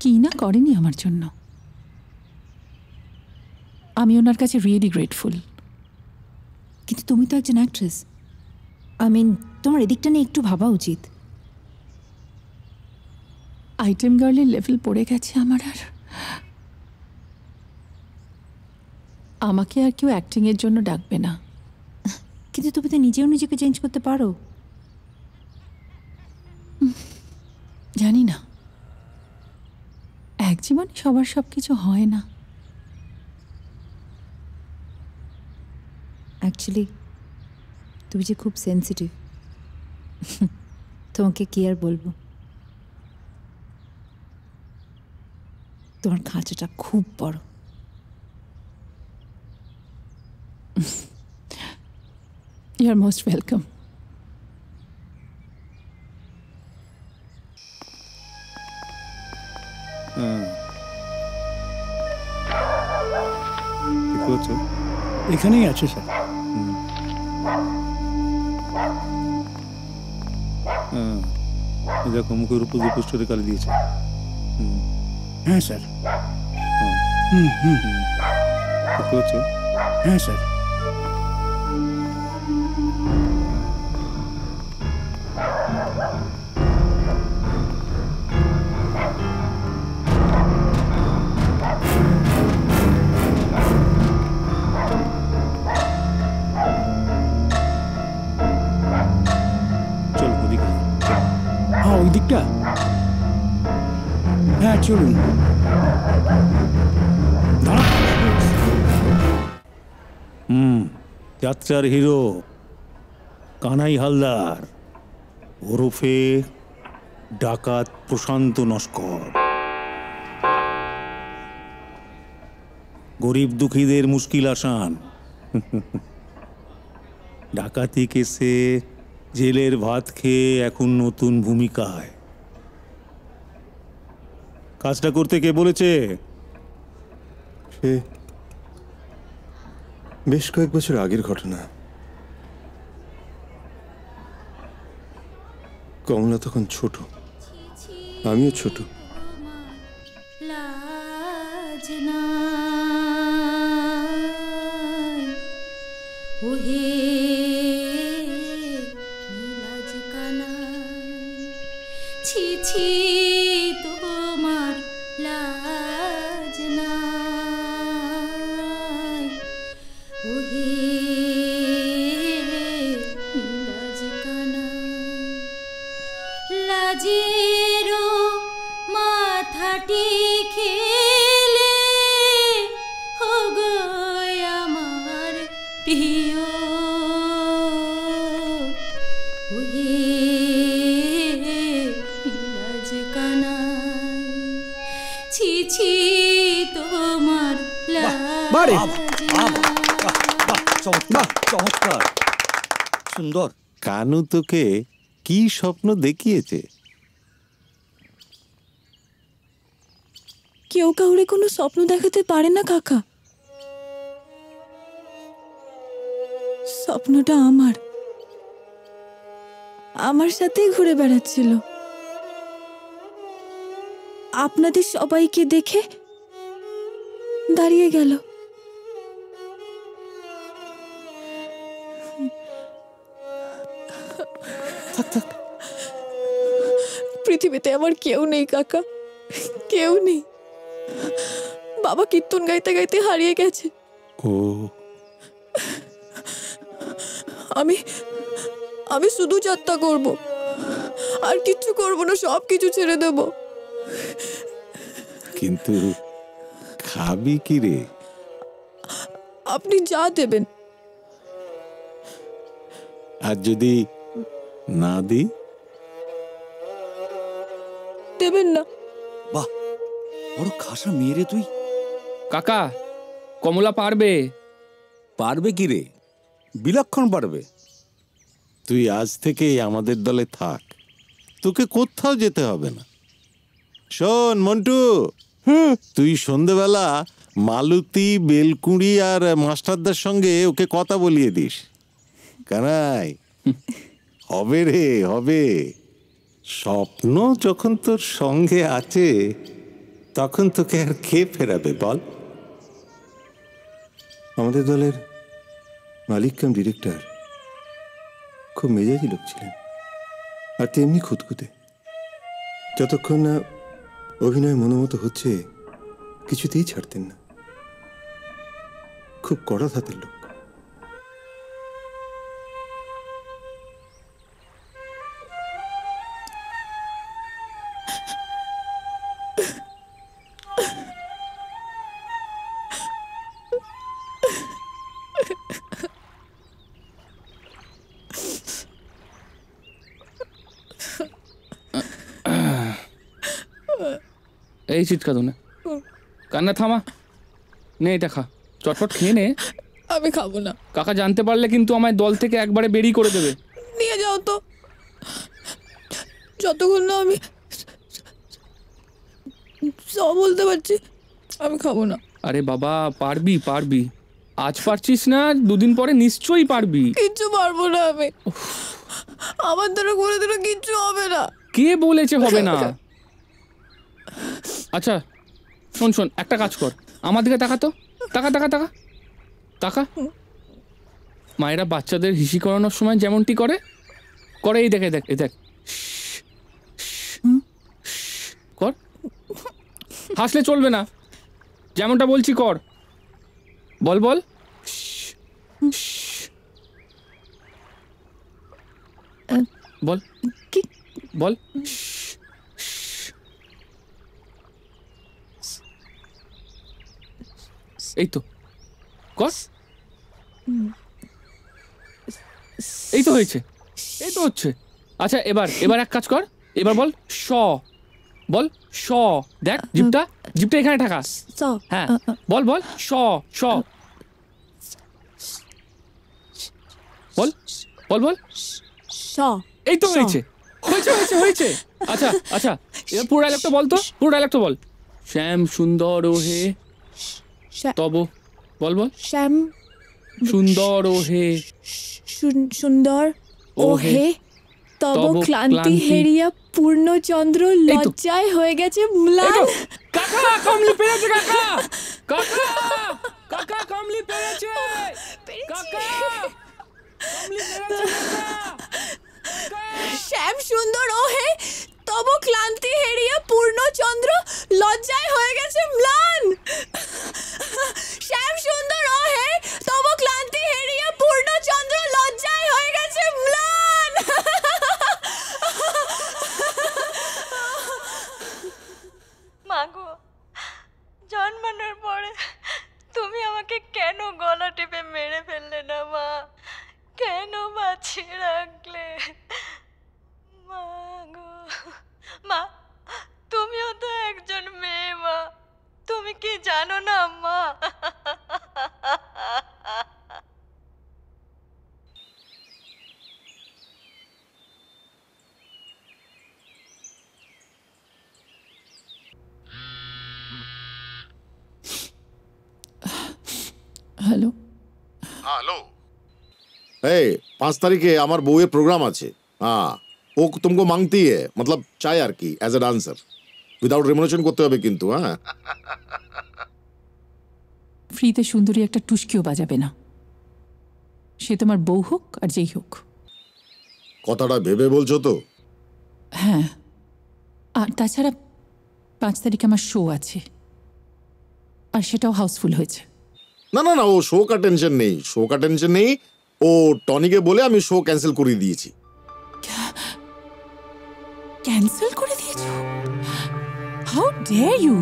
কি না করেনি আমার জন্য, আমি ওনার কাছে রিয়েলি গ্রেটফুল। কিন্তু তুমি তো একজন অ্যাক্ট্রেস, তোমার এদিকটা নিয়ে একটু ভাবা উচিত। আইটেম গার্লের লেভেল পড়ে গেছে আমার, আর আমাকে আর কেউ অ্যাক্টিংয়ের জন্য ডাকবে না। কিন্তু তুমি তো নিজেও নিজেকে চেঞ্জ করতে পারো। জানি না, এক জীবনে সবার সব কিছু হয় না। অ্যাকচুয়ালি তুমি যে খুব সেন্সিটিভ, তোমাকে কি আর বলবো, তোমার খাঁচাটা খুব বড়। You are most welcome. এখানেই আছে স্যার। দেখো মুখের উপর দিয়ে পোস্টারে কালি দিয়েছে। হ্যাঁ স্যার। হ্যাঁ স্যার। চল ওদিকে। হ্যাঁ ওই দিকটা, হ্যাঁ চলুন। যাত্রার হিরো কানাই হালদার, ওরফে ডাকাত প্রশান্ত নস্কর। গরিব দুঃখীদের মুশকিল আসান। ডাকাতি কেসে জেলের ভাত খেয়ে এখন নতুন ভূমিকায়। কাজটা করতে কে বলেছে? সে বেশ কয়েক বছর আগের ঘটনা। কমলা তখন ছোট, আমিও ছোট। ওহে ছি ছি তোমার লাজ নাই, ওহে লাজ কানাই, লাজেরও মাথাটি খেলে হগো আমার প্রিয়, ওহে লাজ কানাই, ছি ছি তোমার বারে চমৎকার, সুন্দর। কানু তোকে কি স্বপ্ন দেখিয়েছে? কেউ কাউরে কোনো স্বপ্ন দেখাতে পারে না কাকা। স্বপ্নটা আমার সাথেই ঘুরে বেড়াচ্ছিল। আপনাদের সবাইকে দেখে দাঁড়িয়ে গেল। পৃথিবীতে আমার কেউ নেই কাকা, কেউ নেই। বাবা কীর্তন গাইতে গাইতে হারিয়ে গেছে। ও আমি শুধু যাত্রা করব, আর কিচ্ছু করব না, সব কিছু ছেড়ে দেব। কিন্তু খাবি কি রে? আপনি যা দেবেন। আর যদি না দি? দেবেন না। বাহ, বড় খাসা মেয়ে রে তুই। কাকা, কমলা পারবে। পারবে কি রে? বিলক্ষণ পারবে। তুই আজ থেকেই আমাদের দলে থাক, তোকে কোথাও যেতে হবে না। শোন মন্টু, তুই সন্ধেবেলা মালতী, বেলকুড়ি আর মাস্টারদার সঙ্গে ওকে কথা বলিয়ে দিস। কানাই, হবে রে, হবে। স্বপ্ন যখন তোর সঙ্গে আছে তখন তোকে আর কে ফেরাবে বল? আমাদের দলের মালিক কাম ডিরেক্টর খুব মেজাজি লোক ছিলেন, আর তেমনি খুঁতখুঁতে। যতক্ষণ না অভিনয় মনোমতো হচ্ছে কিছুতেই ছাড়তেন না। খুব কড়া ধাতের লোক। এই চিৎকা তো না, কান্না থামা। নে এটা খা, চটপট খেয়ে নে। আমি খাবো না কাকা, জানতে পারলে কিন্তু আমায় দল থেকে একবারে বেরিয়ে করে দেবে। নিয়ে যাও তো, যতক্ষণ না আমি সব বলতে পারছি। আমি খাবো না। আরে বাবা, পারবি পারবি। আজ পারছিস না, দুদিন পরে নিশ্চয়ই পারবি। কিচ্ছু পারবো না আমি। আমার দ্বারা করে দিলে কিচ্ছু হবে না। কে বলেছে হবে না? আচ্ছা শোন শোন, একটা কাজ কর, আমার দিকে তাকা তো, তাকা তাকা তাকা তাকা। মায়েরা বাচ্চাদের হিসি করানোর সময় যেমনটি করে করে, এই দেখ, দেখ, এই দেখ, কর। হাসলে চলবে না, যেমনটা বলছি কর। বল বল। বল কি বল। এই তো কর, এই তো হয়েছে, এই তো হচ্ছে। আচ্ছা এবার এক কাজ কর, এবার বল শ, বল শ। দেখ জিপটা এখানে ঠাকা। হ্যাঁ বল শ শ, বল বল বল শ। এই তো হয়েছে। আচ্ছা এবার পুরো ডায়লগটা বল তো, পুরো ডায়লগটা বল। শ্যাম সুন্দর ও হে তব, বল শ্যাম সুন্দর ও হে সুন্দর ও হে তব ক্লান্তি হেরিয়া পূর্ণচন্দ্র লজ্জায় হয়ে গেছে ম্লান। কাকা কমলি পেরেছে, কাকা কমলি পেরেছে, কাকা কমলি পেরেছে। শ্যাম সুন্দর ও হে তব ক্লান্তি হেরিয়া পূর্ণচন্দ্র লজ্জায় হয়ে গেছে ম্লান। শ্যাম সুন্দর ও হে তব ক্লান্তি হেরিয়া পূর্ণচন্দ্র লজ্জায় হয়ে গেছে ম্লান। মাগো, জন্মানোর পরে তুমি আমাকে কেন গলা টিপে মেরে ফেললে না মা? কেন বাঁচিয়ে রাখলে মাগো? মা, তুমিও তো একজন মেয়ে মা, তুমি কি জানো না মা? হ্যালো হ্যালো, এই 5 तारीखे আমার বউয়ের প্রোগ্রাম আছে। হ্যাঁ, ও तुमको मांगती है, मतलब চাই আর কি, as a dancer, without remuneration করতে হবে কিন্তু। হ্যাঁ, ফ্রিতে সুন্দরী একটা টুস্কিও বাজাবে না, সে তোমার বউ হোক আর যেই হোক। কথাটা ভেবে বলছো তো? হ্যাঁ, আর তাছাড়া 5 তারিখে আমার শো আছে, আর সেটাও হাউসফুল হয়েছে। না না না, ও শো কা টেনশন নেই, ও টনিকে বলে আমি শো ক্যান্সেল করে দিয়েছি। ক্যান্সেল করে দিয়েছো? How dare you!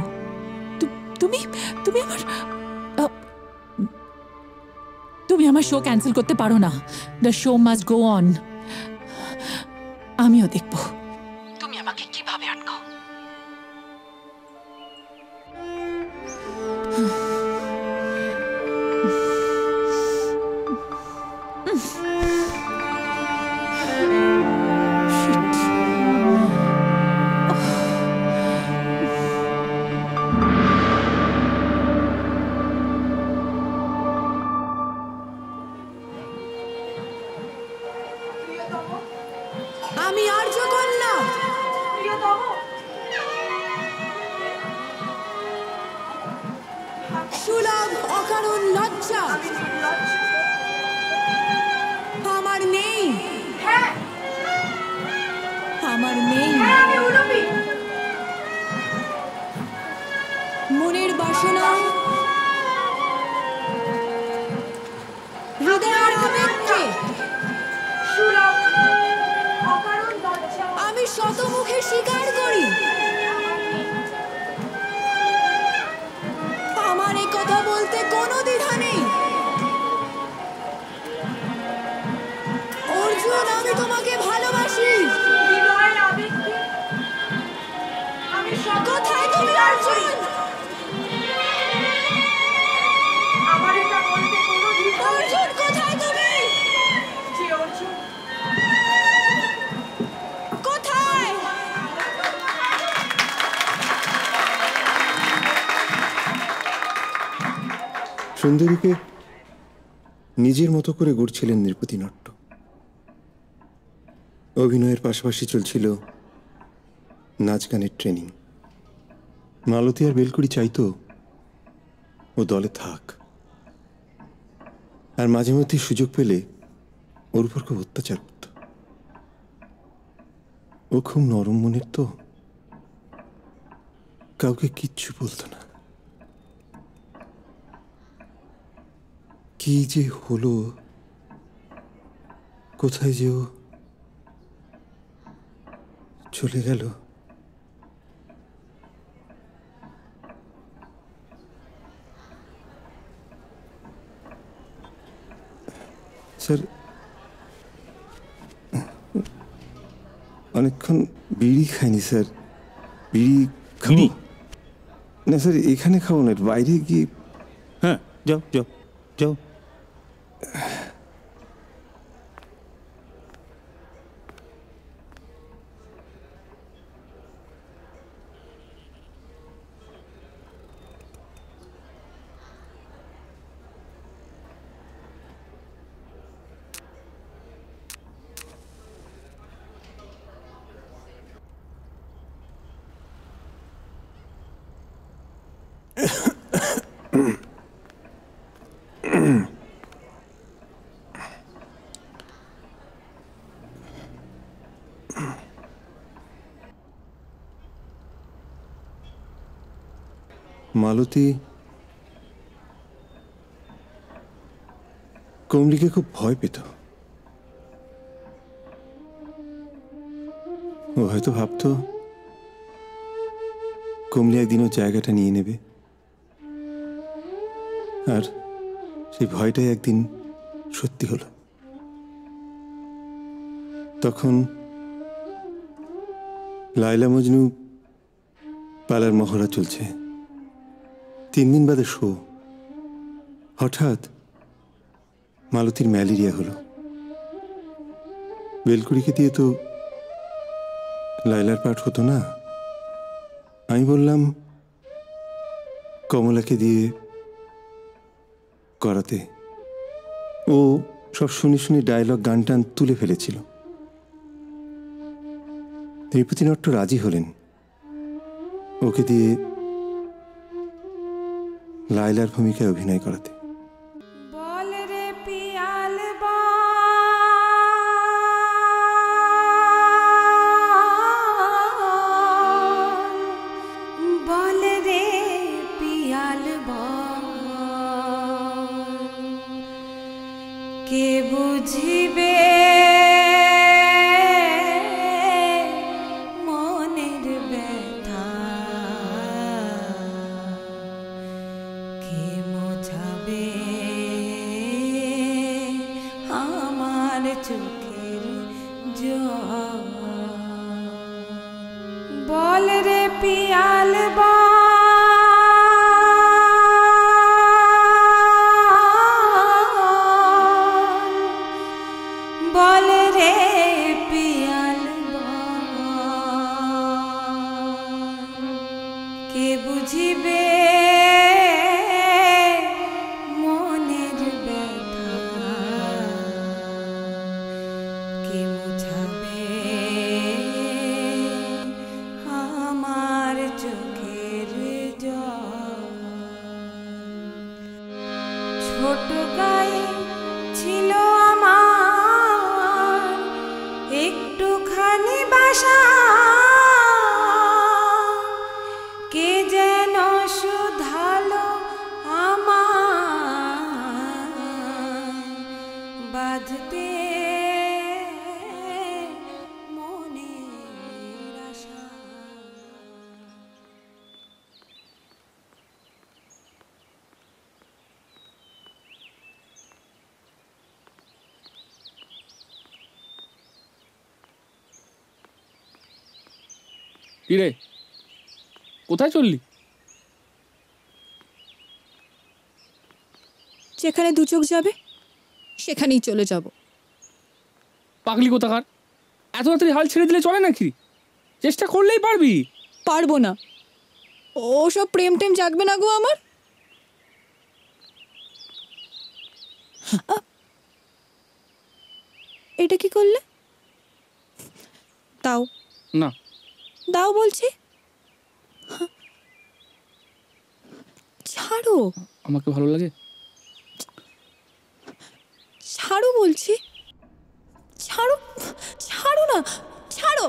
তুমি আমার শো ক্যান্সেল করতে পারো না। The show must go on. আমিও দেখব তুমি আমাকে কিভাবে আটকাও। আমি আর্যকন্যা, সুলভ অকারণ লজ্জা আমার নেই, আমার নেই। মনের বাসনা, হৃদয়ের আবেগকে আমি শতমুখে স্বীকার করি। আমার এই কথা বলতে কোনো দ্বিধা নেই। অর্জুন, আমি তোমাকে ভালোবাসি। কোথায় তুমি অর্জুন? অর্জুন, কোথায় তুমি? কোথায়? সুন্দরীকে নিজের মতো করে গড়ছিলেন নৃপতি নাট্য। অভিনয়ের পাশাপাশি চলছিল নাচ গানের ট্রেনিং। মালতী আর বেলকুড়ি চাইতো ও দলে থাক, আর মাঝে মধ্যে সুযোগ পেলে ওর উপর খুব অত্যাচার করত। ও খুব নরম মনের তো, কাউকে কিচ্ছু বলতো না। কি যে হলো, কোথায় যে ও চলে গেল। স্যার, অনেকক্ষণ বিড়ি খাইনি স্যার। বিড়ি খাবো না স্যার, এখানে খাবো না, বাইরে গিয়ে। হ্যাঁ, যাও যাও যাও। মালতী কমলিকে খুব ভয় পেত। ও হয়তো ভাবতো কমলি একদিন ওর জায়গাটা নিয়ে নেবে, আর সেই ভয়টাই একদিন সত্যি হলো। তখন লায়লা মজনু পালার মহড়া চলছে, 3 দিন বাদে শো। হঠাৎ মালতীর ম্যালেরিয়া হলো। বেলকুড়িকে দিয়ে তো লায়লার পাঠ হতো না। আমি বললাম কমলাকে দিয়ে করাতে। ও সব শুনে শুনে ডায়লগ গান টান তুলে ফেলেছিল। ত্রিপতি নট্ট রাজি হলেন ওকে দিয়ে লায়লার ভূমিকায় অভিনয় করাতে। বল রে পিয়াল বল রে পিয়াল কে বুঝিবে মনের ব্যথা, কে মোছাবে আমার চোখের জল। বল রে পিয়াল বল রে পিয়াল কে বুঝিবে মনের ব্যথা, কে মোছাবে আমার চোখের জল। ছোট গায়ে ছিল আমার একটুখানি বাসা, কে যেন শুধালো আমার বাঁধতে মনের আশা। কিরে, কোথায় চললি? যেখানে দু চোখ যাবে সেখানেই চলে যাব। পাগলি কোথাকার, এত রাত্রি হাল ছেড়ে দিলে চলে নাকি? চেষ্টা করলেই পারবি। পারবো না, ও সব প্রেম টেম জাগবে না গো আমার। এটা কি করলে? দাও না, দাও বলছি। ছাড়ো, আমাকে ভালো লাগে। ছাড়ো বলছি, ছাড়ো, ছাড়ো না, ছাড়ো।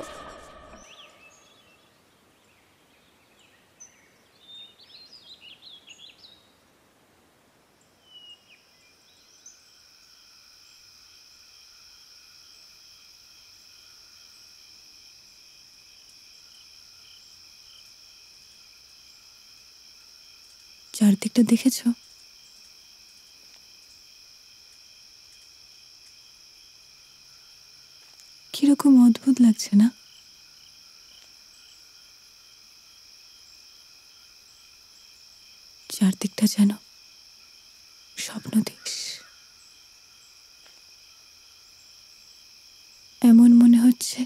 চারদিকটা দেখেছো? কিরকম অদ্ভুত লাগছে না? চারদিকটা যেন স্বপ্ন দেশ। এমন মনে হচ্ছে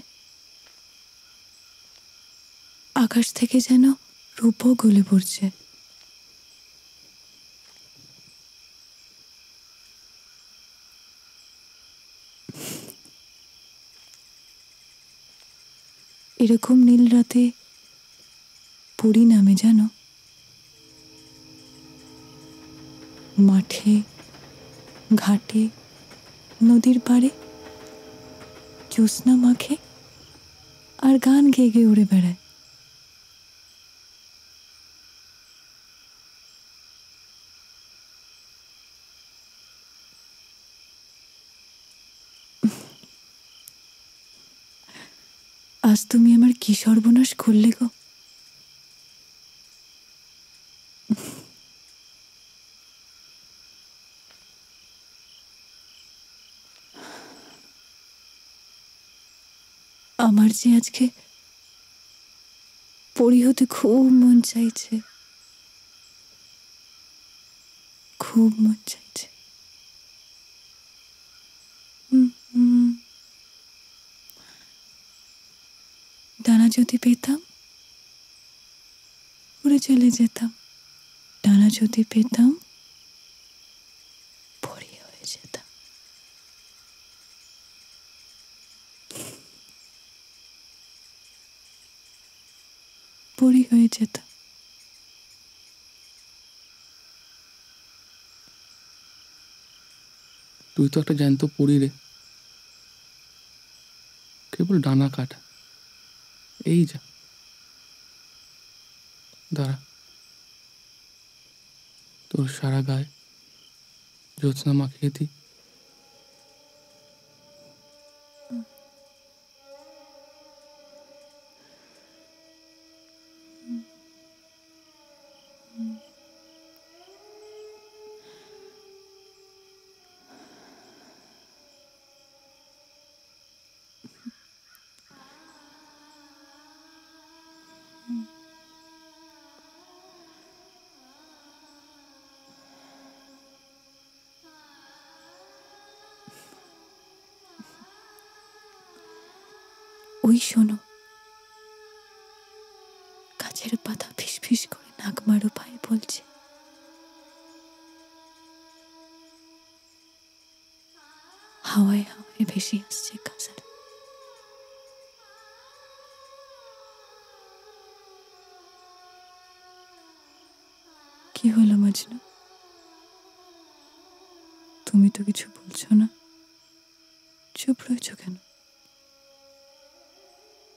আকাশ থেকে যেন রূপও গলে পড়ছে। এরকম নীল রাতে পুরী নামে জানো, মাঠে ঘাটে নদীর পাড়ে জ্যোৎস্না মাখে আর গান গেয়ে গেয়ে উড়ে বেড়ায়। আজ তুমি আমার কি সর্বনাশ করলে গো। আমার যে আজকে পরি হতে খুব মন চাইছে, খুব মন চাইছে। ডানা যদি পেতাম উড়ে চলে যেতাম, ডানা যদি পেতাম পরি হয়ে যেতাম। পরি হয়ে যেতাম। তুই তো একটা জ্যান্ত পরি রে, কেবল ডানা কাটা। এই যা, দাঁড়া, তোর সারা গায়ে জ্যোৎস্না মাখিয়ে দিই। ওই শোনো, গাছের পাতা ফিস ফিস করে নাগমারু পায়ে বলছে। হাওয়ায় হাওয়ায় ভেসে আসছে গাছের। কি হলো মজনু, তুমি তো কিছু বলছো না, চুপ রয়েছ কেন?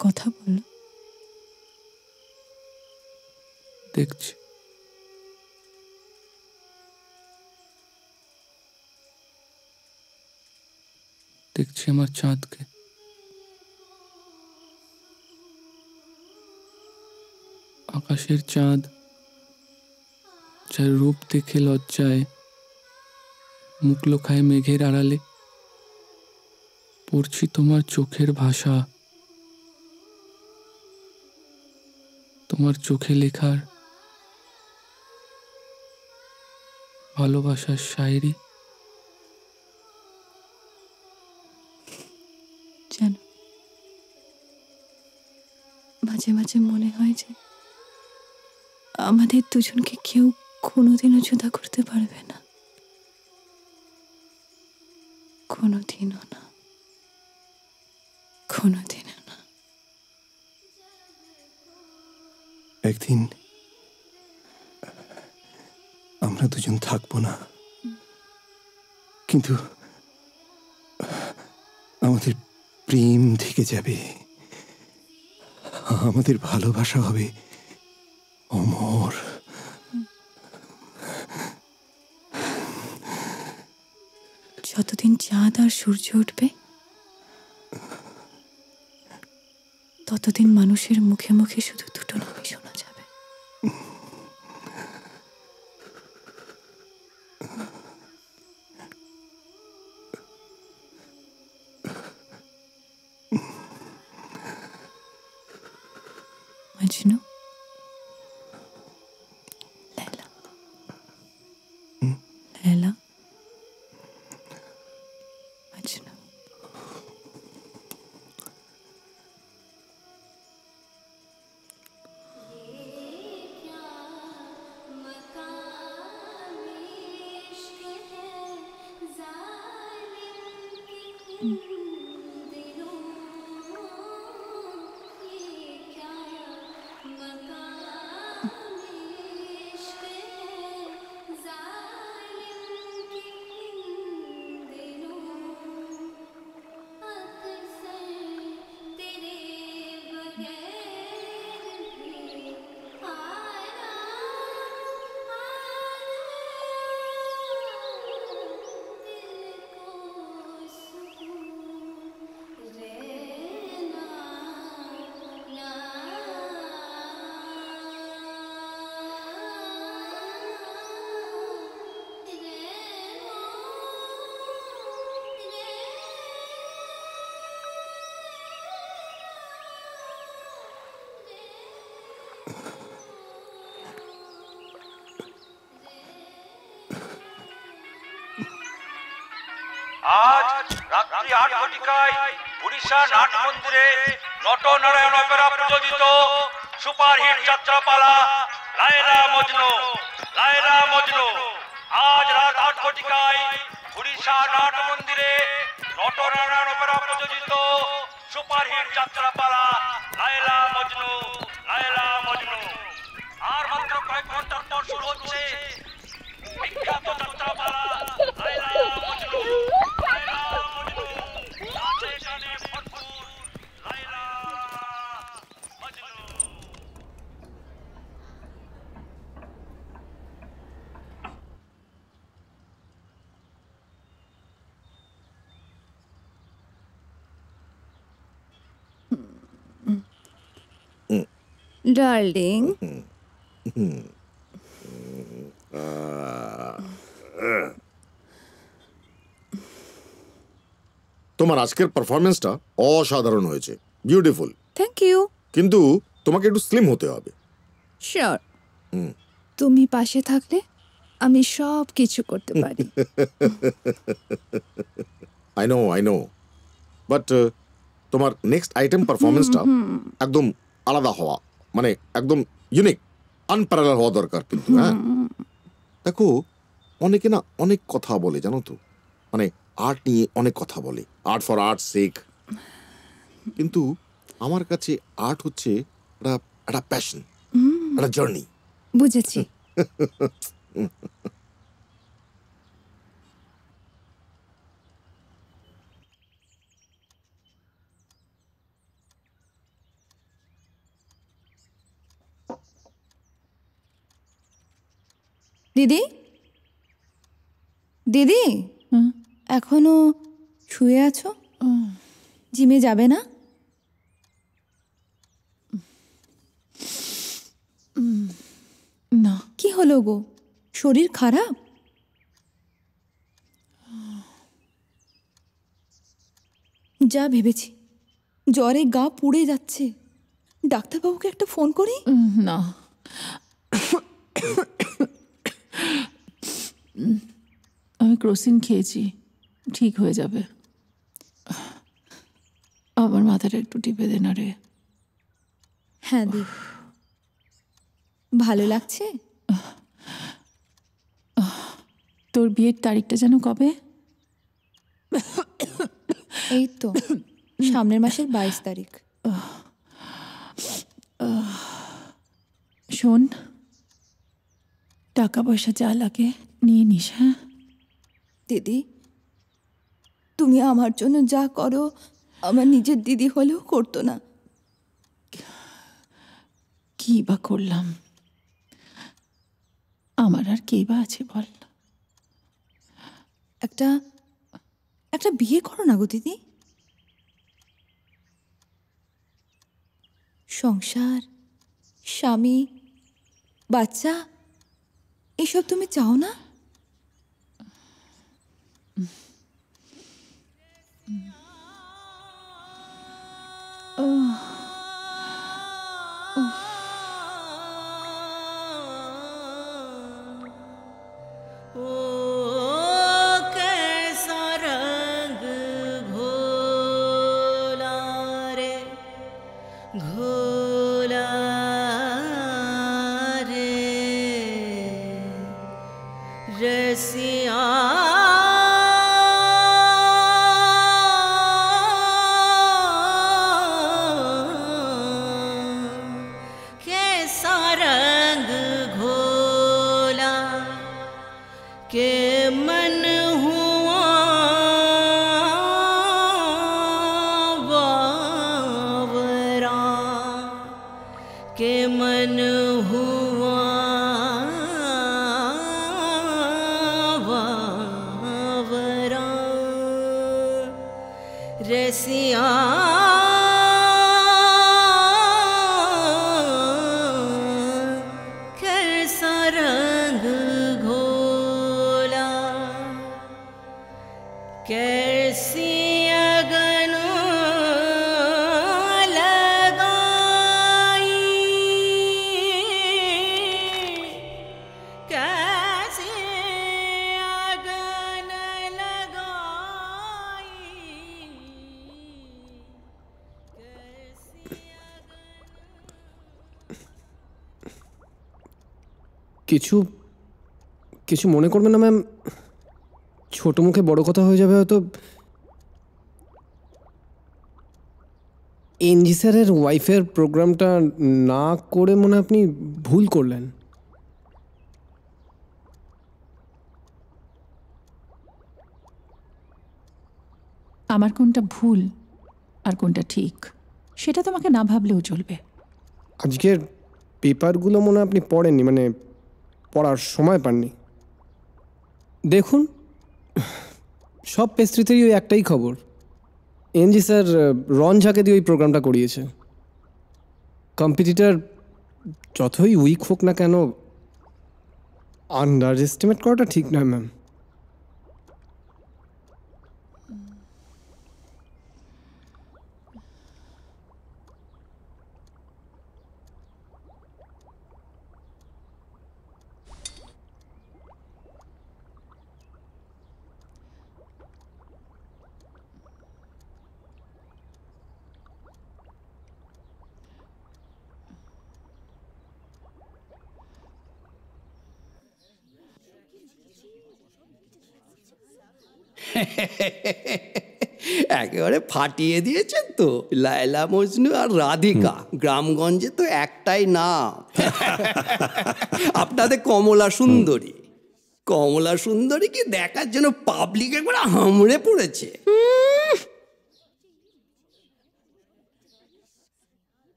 কথা বলো। দেখছি, দেখছি আমার চাঁদকে। আকাশের চাঁদ, যার রূপ দেখে লজ্জায় মুখ লোকায় মেঘের আড়ালে পড়ছি তোমার চোখের ভাষা, তোমার চোখে লেখার ভালোবাসার শায়রি। জানো, মাঝে মাঝে মনে হয় যে আমাদের দুজনকে কেউ কোনোদিনও জুদা করতে পারবে না, কোনোদিনও না, কোনোদিনও না। একদিন আমরা দুজন থাকবো না, কিন্তু আমাদের প্রেম থেকে যাবে, আমাদের ভালোবাসা হবে অমর। যতদিন চাঁদ আর সূর্য উঠবে ততদিন মানুষের মুখে মুখে শুধু দুটো নামই শোনা যাবে, মজনু, লায়লা। রাত্রি ৮ ঘটিকায় উড়িষ্যা নাট মন্দিরে নটনারায়ণ অপেরা প্রযোজিত সুপারহিট যাত্রাপালা লায়লা মজনু। লায়লা মজনু আজ রাত ৮ ঘটিকায় উড়িষ্যা নাট মন্দিরে নটনারায়ণ অপেরা প্রযোজিত সুপারহিট যাত্রাপালা লায়লা মজনু। লায়লা মজনু আর মাত্র কয়েক ঘন্টার পর শুরু হচ্ছে বিখ্যাত যাত্রাপালা লায়লা মজনু। লায়লা মজনু নাচে গানে ভরপুর লায়লা মজনু। ডার্লিং তোমার আজকের পারফরমেন্সটা অসাধারণ হয়েছে, বিউটিফুল। Thank you. কিন্তু তোমাকে একটু স্লিম হতে হবে। শিওর। তুমি পাশে থাকলে আমি সব কিছু করতে পারি। আই নো বাট তোমার নেক্সট আইটেম পারফরমেন্সটা একদম আলাদা হওয়া, মানে একদম ইউনিক, আনপ্যারালাল হওয়া দরকার। কিন্তু হ্যাঁ দেখো, অনেকে না অনেক কথা বলে জানো তো, মানে আর্ট নিয়ে অনেক কথা বলে, আর্ট ফর আর্ট সেক। কিন্তু আমার কাছে আর্ট হচ্ছে একটা প্যাশন, একটা জার্নি। বুঝেছি। দিদি, দিদি, এখনো শুয়ে আছো? জিমে যাবে না? না। কি হলো গো, শরীর খারাপ? যা ভেবেছি, জ্বরে গা পুড়ে যাচ্ছে। ডাক্তারবাবুকে একটা ফোন করি। না, আমি ক্রোসিন খেয়েছি, ঠিক হয়ে যাবে। আমার মাথাটা একটু টিপে দে না রে। হ্যাঁ দি, ভালো লাগছে? তোর বিয়ের তারিখটা যেন কবে? এই তো সামনের মাসের 22 তারিখ। শোন, টাকা পয়সা যা লাগে নিয়ে নিস। হ্যাঁ দিদি, তুমি আমার জন্য যা করো আমার নিজের দিদি হলেও করতো না। কি বা করলাম? আমার আর কে বা আছে বল? একটা বিয়ে করো না গো দিদি। সংসার, স্বামী, বাচ্চা এসব তুমি চাও না? কিছু কিছু মনে করবেন না ম্যাম, ছোট মুখে বড় কথা হয়ে যাবে হয়তো। এনজি স্যারের ওয়াইফের প্রোগ্রামটা না করে মনে আপনি ভুল করলেন। আমার কোনটা ভুল আর কোনটা ঠিক সেটা তোমাকে না ভাবলেও চলবে। আজকের পেপারগুলো মনে আপনি পড়েননি, মানে পড়ার সময় পাননি। দেখুন, সব পেস্ট্রিতেই ওই একটাই খবর, এনজি স্যার রন ঝাকে দিয়ে ওই প্রোগ্রামটা করিয়েছে। কম্পিটিটার যতই উইক হোক না কেন, আন্ডার এস্টিমেট করাটা ঠিক নয় ম্যাম। একেবারে ফাটিয়ে দিয়েছেন তো, লায়লা মজনু আর রাধিকা। গ্রামগঞ্জে তো একটাই নাম। আপনাদের কমলা সুন্দরী, কমলা সুন্দরী কি দেখার জন্য পাবলিক একবার হামড়ে পড়েছে।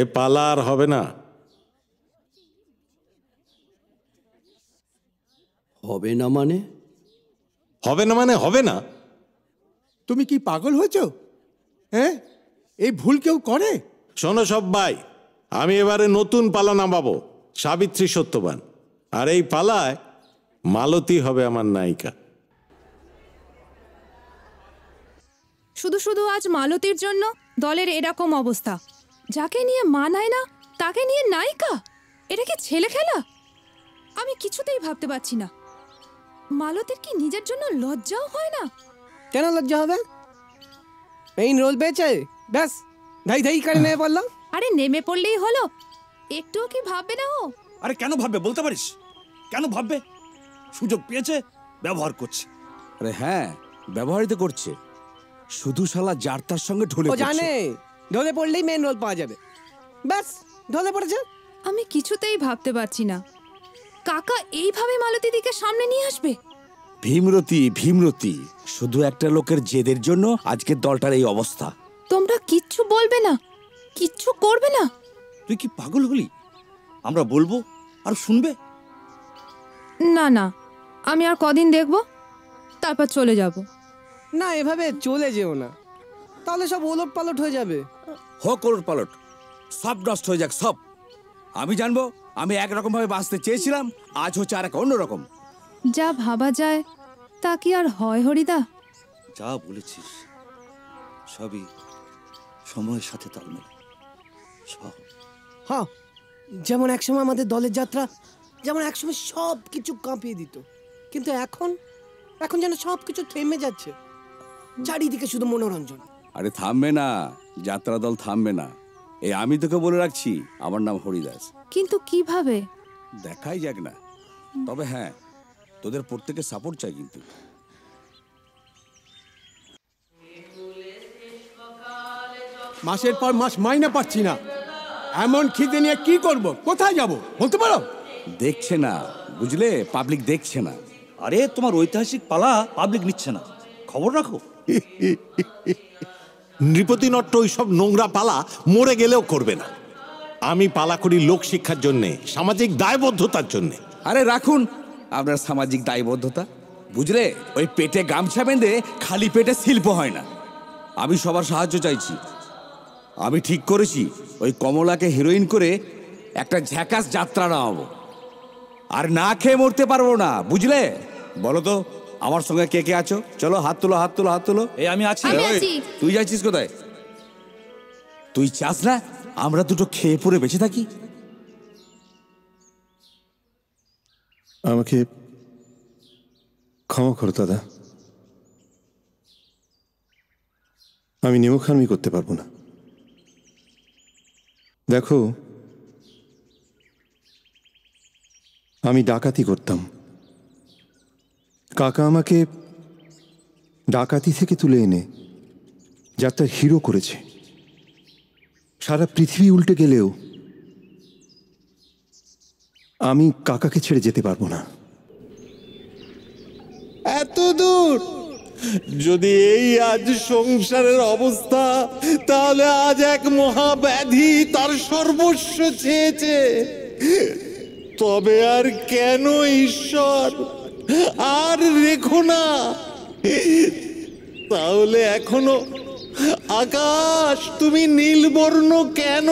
এ পালা আর হবে না। হবে না মানে? হবে না মানে হবে না। তুমি কি পাগল হয়েছ? হ্যাঁ, এই ভুল কেউ করে? শোনো সব ভাই, আমি এবারে নতুন পালা নামাবো, সাবিত্রী সত্যবান। আর এই পালায় মালতী হবে আমার নায়িকা। শুধু শুধু আজ মালতীর জন্য দলের এরকম অবস্থা। যাকে নিয়ে মানায় না তাকে নিয়ে নায়িকা, এটা কি ছেলে খেলা? আমি কিছুতেই ভাবতে পারছি না। মালতীর কি নিজের জন্য লজ্জাও হয় না? কেন লজ্জা হবে? মেইন রোল পেয়েছে, ব্যাস ধাই ধাই করে নেমে পড়লাম। আরে নেমে পড়লেই হলো, একটুও কি ভাববে না ও? আরে কেন ভাববে বলতে পারিস? কেন ভাববে? সুযোগ পেয়েছে, ব্যবহার করছে। আরে হ্যাঁ, ব্যবহারই তো করছে। শুধু শালা যার তার সঙ্গে ঢলে ও জানে ঢলে পড়লেই মেইন রোল পাওয়া যাবে, ব্যাস ঢলে পড়েছে। আমি কিছুতেই ভাবতে পারছি না কাকা এইভাবে মালতী দিকে সামনে নিয়ে আসবে। ভীমরতি, ভীমরতি, শুধু একটা লোকের জেদের জন্য আজকের দলটার এই অবস্থা। তোমরা কিচ্ছু বলবে না, কিচ্ছু করবে না? তুই কি পাগল হলি? আমরা বলবো আর শুনবে? না না, আমি আর কদিন দেখবো, তারপর চলে যাব। না, এভাবে চলে যেও না, তাহলে সব ওলট পালট হয়ে যাবে। হোক ওলট পালট, সব নষ্ট হয়ে যাক সব। আমি জানবো আমি একরকম ভাবে বাঁচতে চেয়েছিলাম, আজ হচ্ছে আর এক অন্যরকম। যা ভাবা যায় তা কি আর হয় হরিদা? যা বলেছিস সবই সময়ের সাথে তাল মেলে। হ্যাঁ, যেমন একসময় আমাদের দলের যাত্রা, যেমন একসময় সব কিছু কাঁপিয়ে দিত, কিন্তু এখন এখন যেন সব কিছু থেমে যাচ্ছে, চারিদিকে শুধু মনোরঞ্জন। আরে থামবে না, যাত্রা দল থামবে না। এই আমি তোকে বলে রাখছি, আমার নাম হরিদাস। কিন্তু কিভাবে? দেখাই যাক না। তবে হ্যাঁ, তোদের প্রত্যেকের সাপোর্ট চাই কিন্তু। মাসের পর মাস মাইনে পাচ্ছি না, এমন খিদে নিয়ে কি করব, কোথায় যাব বলতে পারো? দেখছে না, বুঝলে, পাবলিক দেখছে না। আরে তোমার ঐতিহাসিক পালা পাবলিক নিচ্ছে না, খবর রাখো। নৃপতি নট্ট ওইসব নোংরা পালা মরে গেলেও করবে না। আমি পালা করি লোক শিক্ষার জন্যে, সামাজিক দায়বদ্ধতার জন্যে। আরে রাখুন আপনার সামাজিক দায়বদ্ধতা, বুঝলে, ওই পেটে গামছা বেঁধে খালি পেটে শিল্প হয় না। আমি সবার সাহায্য চাইছি। আমি ঠিক করেছি ওই কমলাকে হিরোইন করে একটা ঝ্যাকাস যাত্রা নামাবো, আর না খেয়ে মরতে পারবো না, বুঝলে। বলো তো আমার সঙ্গে কে কে আছো? চলো হাত তোলো, হাত তোলো, হাত তোলো। এই আমি আছি। তুই যাচ্ছিস কোথায়? তুই চাস না আমরা দুটো খেয়ে পড়ে বেঁচে থাকি? আমাকে ক্ষমা করো দাদা, আমি নেমোখানমি করতে পারবো না। দেখো, আমি ডাকাতি করতাম। কাকা আমাকে ডাকাতি থেকে তুলে এনে যাত্রার হিরো করেছে। সারা পৃথিবী উল্টে গেলেও আমি কাকাকে ছেড়ে যেতে পারবো না। এত দূর যদি এই আজ সংসারের অবস্থা, তাহলে আজ এক মহাব্যাধি তার সর্বস্ব চেয়েছে। তবে আর কেন ঈশ্বর আর রেখো না? তাহলে এখনো আকাশ তুমি নীলবর্ণ কেন?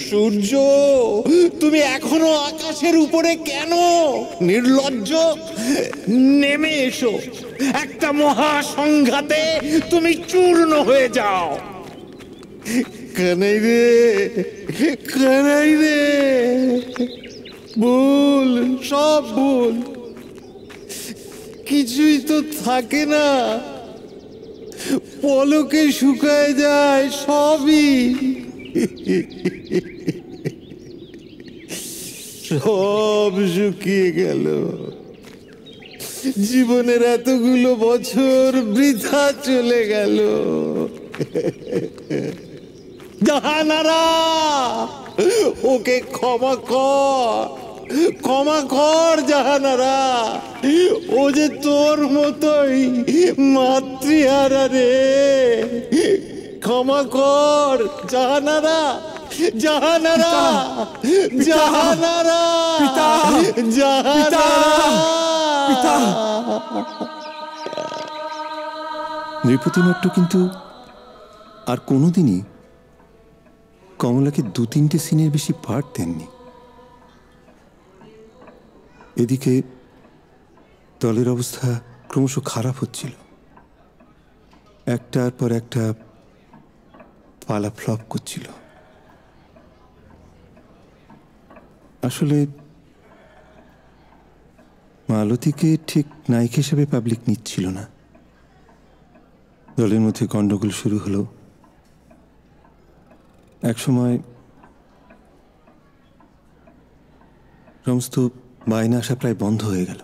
সূর্য তুমি এখনো আকাশের উপরে কেন? নির্লজ্জ, নেমে এসো, একটা মহাসংঘাতে তুমি চূর্ণ হয়ে যাও। কানাই রে, কানাই রে, ভুল, সব ভুল, কিছুই তো থাকে না, পলকে শুকায় যায় সবই। সব শুকিয়ে গেল। জীবনের এতগুলো বছর বৃথা চলে গেল। জাহানারা, ওকে ক্ষমা কর, ক্ষমা কর জাহানারা। ও যে তোর মতোই মাতৃহারা রে। ক্ষমা কর জাহানারা, জাহানারা, জাহানারা, জাহানারা। নৃপতিনাট্য কিন্তু আর কোনোদিনই কমলাকে 2-3টে সিনের বেশি পার্ট দেননি। এদিকে দলের অবস্থা ক্রমশ খারাপ হচ্ছিল। একটার পর একটা পালা ফ্লপ করছিল। আসলে মালতীকে ঠিক নায়িকা হিসেবে পাবলিক নিচ্ছিল না। দলের মধ্যে গন্ডগোল শুরু হলো। একসময় সমস্ত বায়না আসা প্রায় বন্ধ হয়ে গেল।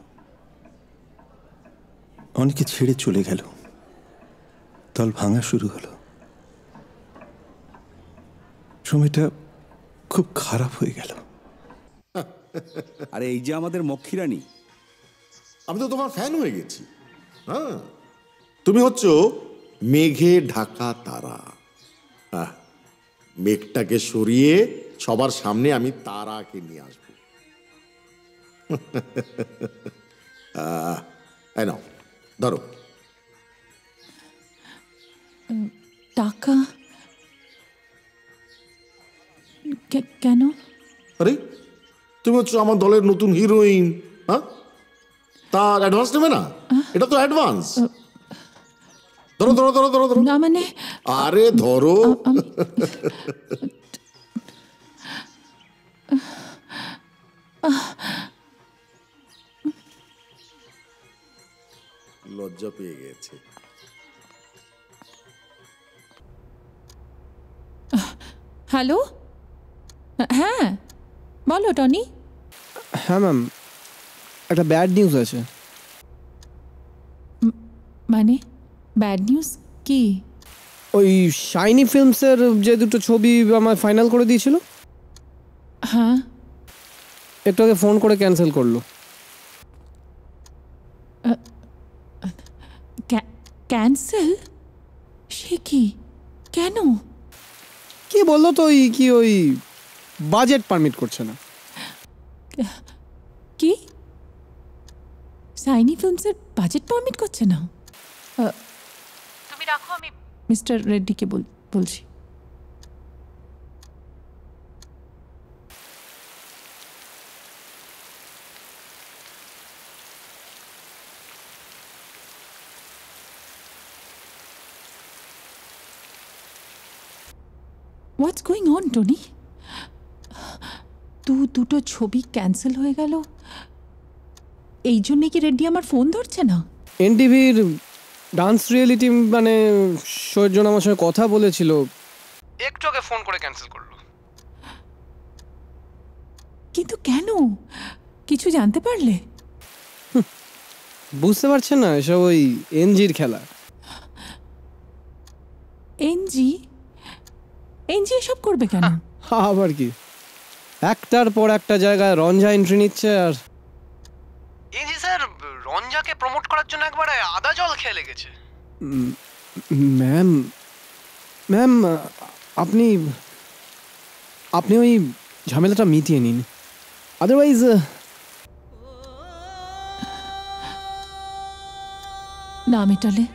অনেকে ছেড়ে চলে গেল। দল ভাঙা শুরু হলো। সময়টা খুব খারাপ হয়ে গেল। আরে এই যে আমাদের মক্ষীরানী, আমি তো তোমার ফ্যান হয়ে গেছি। হ্যাঁ, তুমি হচ্ছ মেঘে ঢাকা তারা। মেঘটাকে সরিয়ে সবার সামনে আমি তারাকে নিয়ে আসবো। নাও, ধরো। টাকা কেন? আরে তুমি হচ্ছে আমার দলের নতুন হিরোইন। হ্যাঁ, তার অ্যাডভান্স নেবে না? এটা তো অ্যাডভান্স। ধরো ধরো ধরো ধরো ধরো। না মানে, আরে ধরো। লজ্জা পেয়ে গেছে। হ্যালো, হ্যাঁ বলো টনি। হ্যাঁ ম্যাম, একটা ব্যাড নিউজ আছে। মানে ব্যাড নিউজ কি? ওই শাইনি ফিল্মসের যে দুটো ছবি আমার ফাইনাল করে দিয়েছিল, হ্যাঁ, একটু আগে ফোন করে ক্যান্সেল করলো। ক্যান্সেল? সে কি, কেন? কি বললো তো, ওই বাজেট পারমিট করছে না। কি? সাইনি ফিল্মসের বাজেট পারমিট করছে না? তুমি রাখো, আমি মিস্টার রেড্ডিকে বলছি। What's going on Tony? দুটো ছবি ক্যান্সেল হয়ে গেল, এই জন্যে কি রেড্ডি আমার ফোন ধরছে না? এনটিভির ডান্স রিয়েলিটি মানে শোয়ের জন্য আমার সঙ্গে কথা বলেছিল, একটু আগে ফোন করে ক্যান্সেল করলো। কিন্তু কেন? কিছু জানতে পারলে? বুঝতে পারছেন না, এসব ওই এনজির খেলা। এনজি এসব করবে কেন? আবার কি, একটার পর একটা জায়গায় রঞ্জা এন্ট্রি নিচ্ছে। আর এনজি স্যার রঞ্জাকে প্রমোট করার জন্য একবারে আদা জল খেয়ে লেগেছে। ম্যাম ম্যাম আপনি আপনি ওই ঝামেলাটা মিটিয়ে নিন, আদারওয়াইজ না মেটালে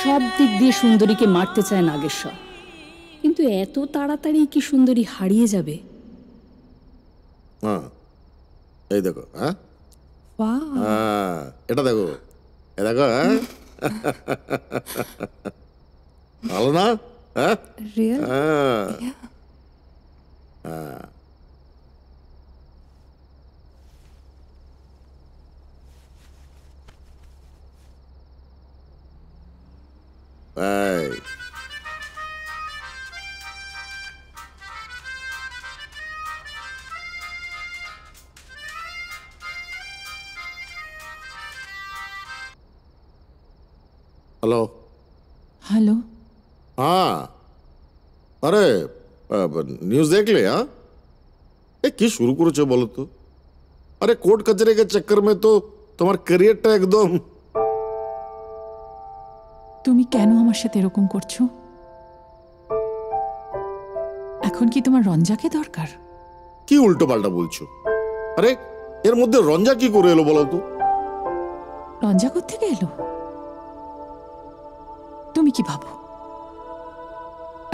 সব দিক দিয়ে সুন্দরীকে মারতে চায় নাগেশ্বর, কিন্তু এত তাড়াতাড়ি কি সুন্দরী হারিয়ে যাবে? হ্যাঁ এই দেখো, হ্যাঁ এটা দেখো, এ দেখো, হ্যাঁ ভালো না? হ্যাঁ हेलो हेलो हाँ अरे न्यूज देख ले। हाँ কি শুরু করেছো বলো তো? আরে কোর্ট কচরে के चक्कर में तो তোমার ক্যারিয়ারটা একদম। তুমি কেন আমার সাথে এরকম করছো? এখন কি তোমার রঞ্জাকে দরকার? কি উল্টো পাল্টা বলছো? আরে এর মধ্যে রঞ্জা কি করে এলো বলো তো? রঞ্জা কোত্থেকে এলো? তুমি কি ভাবো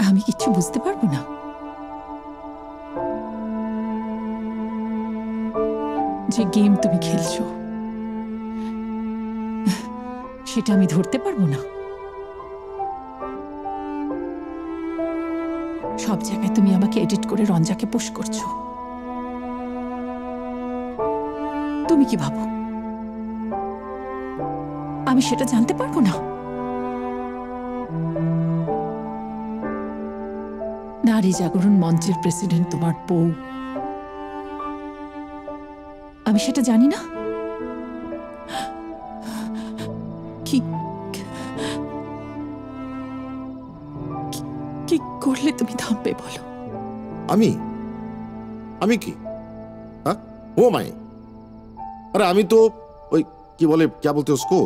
আমি কিচ্ছু বুঝতে পারবো না? যে গেম তুমি খেলছো সেটা আমি ধরতে পারবো না? সব জায়গায় তুমি আমাকে এডিট করে রঞ্জাকে পুশ করছো। তুমি কি ভাবো আমি সেটা জানতে পারবো না? নারী জাগরণ মঞ্চের প্রেসিডেন্ট তোমার বউ, আমি সেটা জানি না? কি কি করলে তুমি থামবে বলো? আমি কি হ্যাঁ ও মাই अरे আমি তো ওই কি বলে क्या बोलते उसको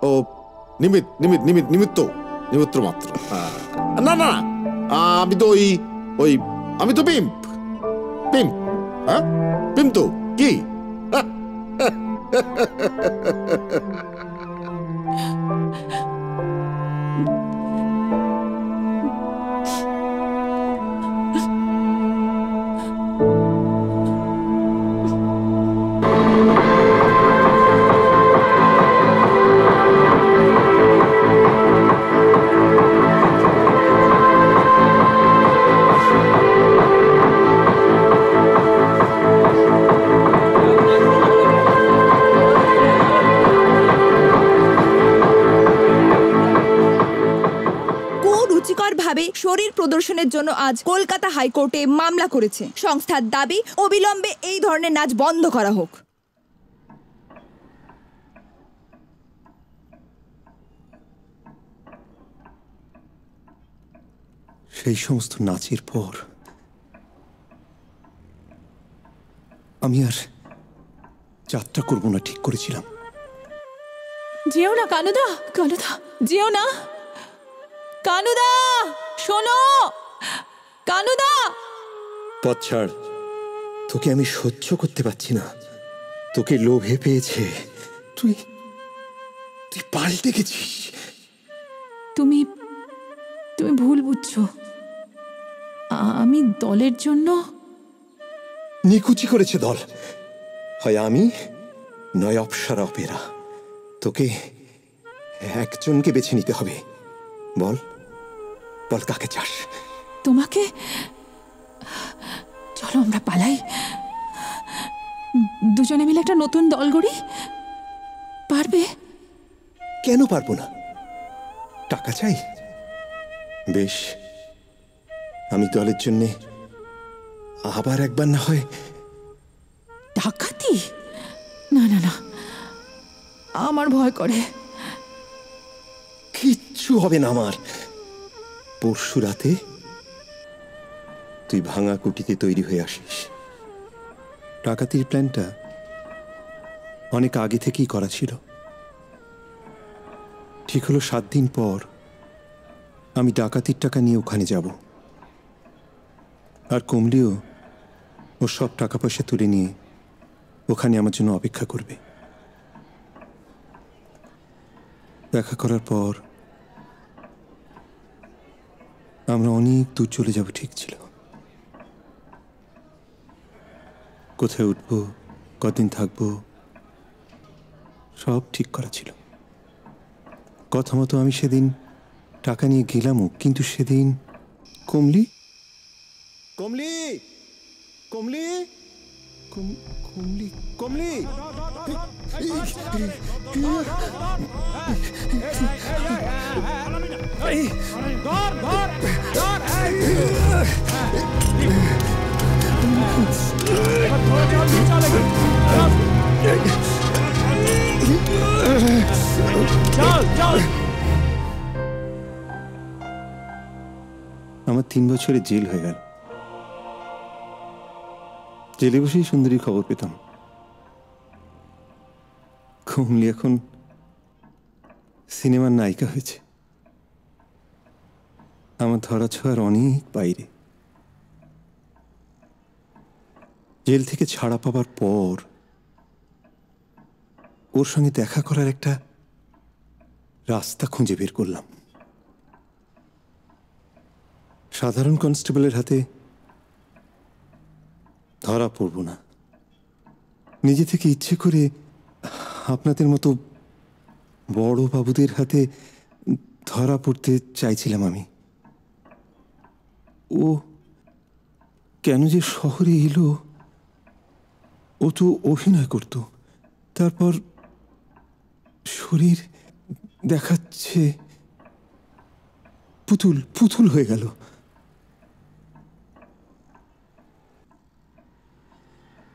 ও নিমিত্ত মাত্র। না না আমি তো ওই আমি তো পিম্প হ্যাঁ পিম্প তো কি অন্যায়ভাবে শরীর প্রদর্শনের জন্য আজ কলকাতা হাইকোর্টে মামলা করেছে। সংস্থার দাবি অবিলম্বে এই ধরনের নাচ বন্ধ করা হোক। সেই সমস্ত নাচের পর আমি আর যাত্রা করব না ঠিক করেছিলাম। যেও না কানুদা, কানুদা যেও না, কানুদা শোনো, কানুদা। পথ ছাড়, তোকে আমি সহ্য করতে পারছি না। তোকে লোভে পেয়েছে, তুই তুই পাল্টে গেছিস। তুমি তুমি ভুল বুঝছো। আমি দলের জন্য নিকুচি করেছে দল। হয় আমি নয় অপসরা অপেরা। তোকে একজনকে বেছে নিতে হবে। বল বল কাকে চাস? তোমাকে। চলো আমরা পালাই, দুজনে মিলে একটা নতুন দল গড়ি। পারবে? কেন পারবো না? টাকা চাই? বেশ, আমি দলের জন্য আবার একবার না হয় ডাকাতি? না না না, আমার ভয় করে। কিচ্ছু হবে না আমার। পরশু রাতে তুই ভাঙা কুটিতে তৈরি হয়ে আসিস। ডাকাতির প্ল্যানটা অনেক আগে থেকেই করা ছিল। ঠিক হলো 7 দিন পর আমি ডাকাতির টাকা নিয়ে ওখানে যাব, আর কমলিও ও সব টাকা পয়সা তুলে নিয়ে ওখানে আমার জন্য অপেক্ষা করবে। দেখা করার পর আমরা অনেক দূর চলে যাব ঠিক ছিল। কোথায় উঠবো, কদিন থাকবো, সব ঠিক করা ছিল। কথা মতো আমি সেদিন টাকা নিয়ে গেলামও, কিন্তু সেদিন কমলি কমলি কমলি কমলি কমলি আমার 3 বছরের জেল হয়ে গেল। জেলে বসেই সুন্দরীর খবর পেতাম। কমলি এখন সিনেমার নায়িকা হয়েছে। আমার ধরা ছোঁয়ার অনেক বাইরে। জেল থেকে ছাড়া পাবার পর ওর সঙ্গে দেখা করার একটা রাস্তা খুঁজে বের করলাম। সাধারণ কনস্টেবলের হাতে ধরা পড়ব না, নিজে থেকে ইচ্ছে করে আপনাদের মতো বড় বাবুদের হাতে ধরা পড়তে চাইছিলাম আমি। ও কেন যে শহরে এলো? ও তো অভিনয় করত, তারপর শরীর দেখাচ্ছে পুতুল পুতুল হয়ে গেল।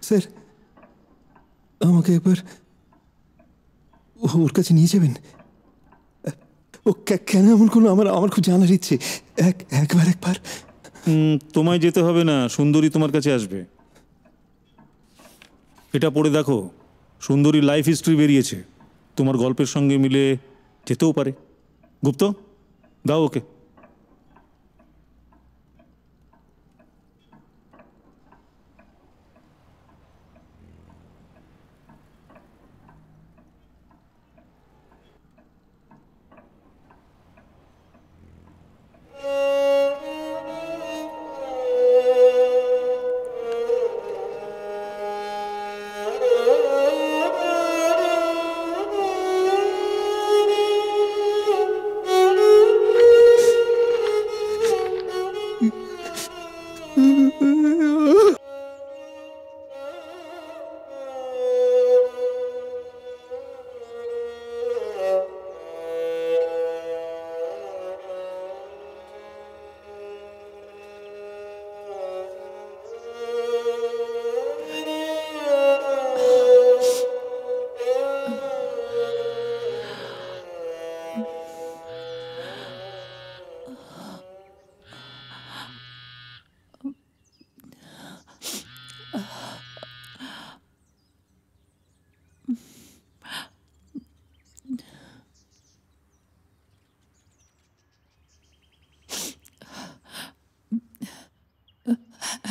স্যার, আমাকে একবার ওর কাছে নিয়ে যাবেন? ও কেন এমন কোনো আমার খুব জানার ইচ্ছে। একবার তোমায় যেতে হবে না, সুন্দরী তোমার কাছে আসবে। এটা পড়ে দেখো, সুন্দরী লাইফ হিস্ট্রি বেরিয়েছে, তোমার গল্পের সঙ্গে মিলে যেতেও পারে। গুপ্ত, দাও ওকে।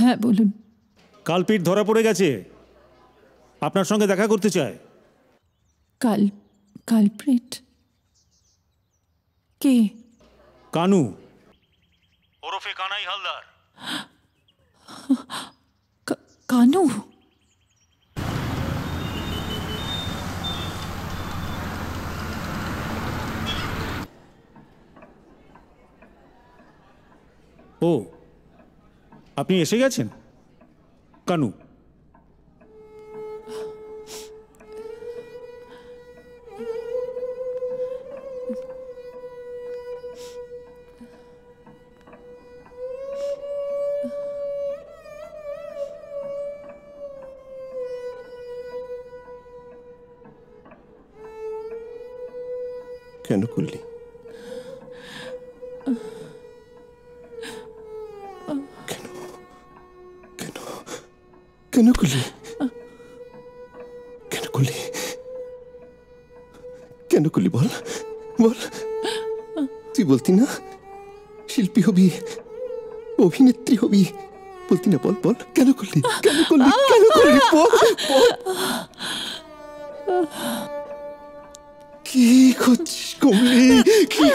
হ্যাঁ বলুন। কালপিট ধরা পড়ে গেছে, আপনার সঙ্গে দেখা করতে চায়। কালপ্রিট কে? কানু ওরফে কানাই হালদার। কানু? ও, আপনি এসে গেছেন? কানু, কেন করলি? কেন করলি? কেন করলি? কেন করলি বল বল। তুই বলতি না শিল্পী হবি, অভিনেত্রী হবি, বলতি না? বল বল, কেন করলি? কেন করলি? কেন করলি? বল বল। কি করছিস কমলি? কি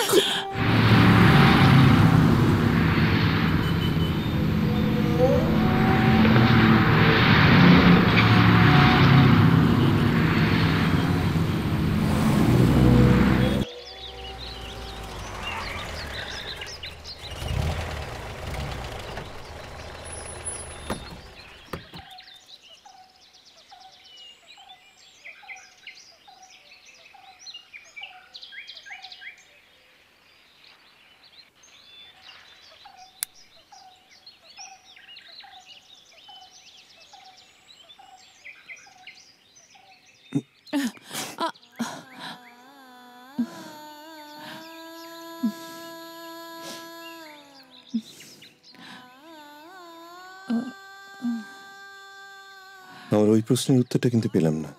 আমার ওই প্রশ্নের উত্তরটা কিন্তু পেলাম না।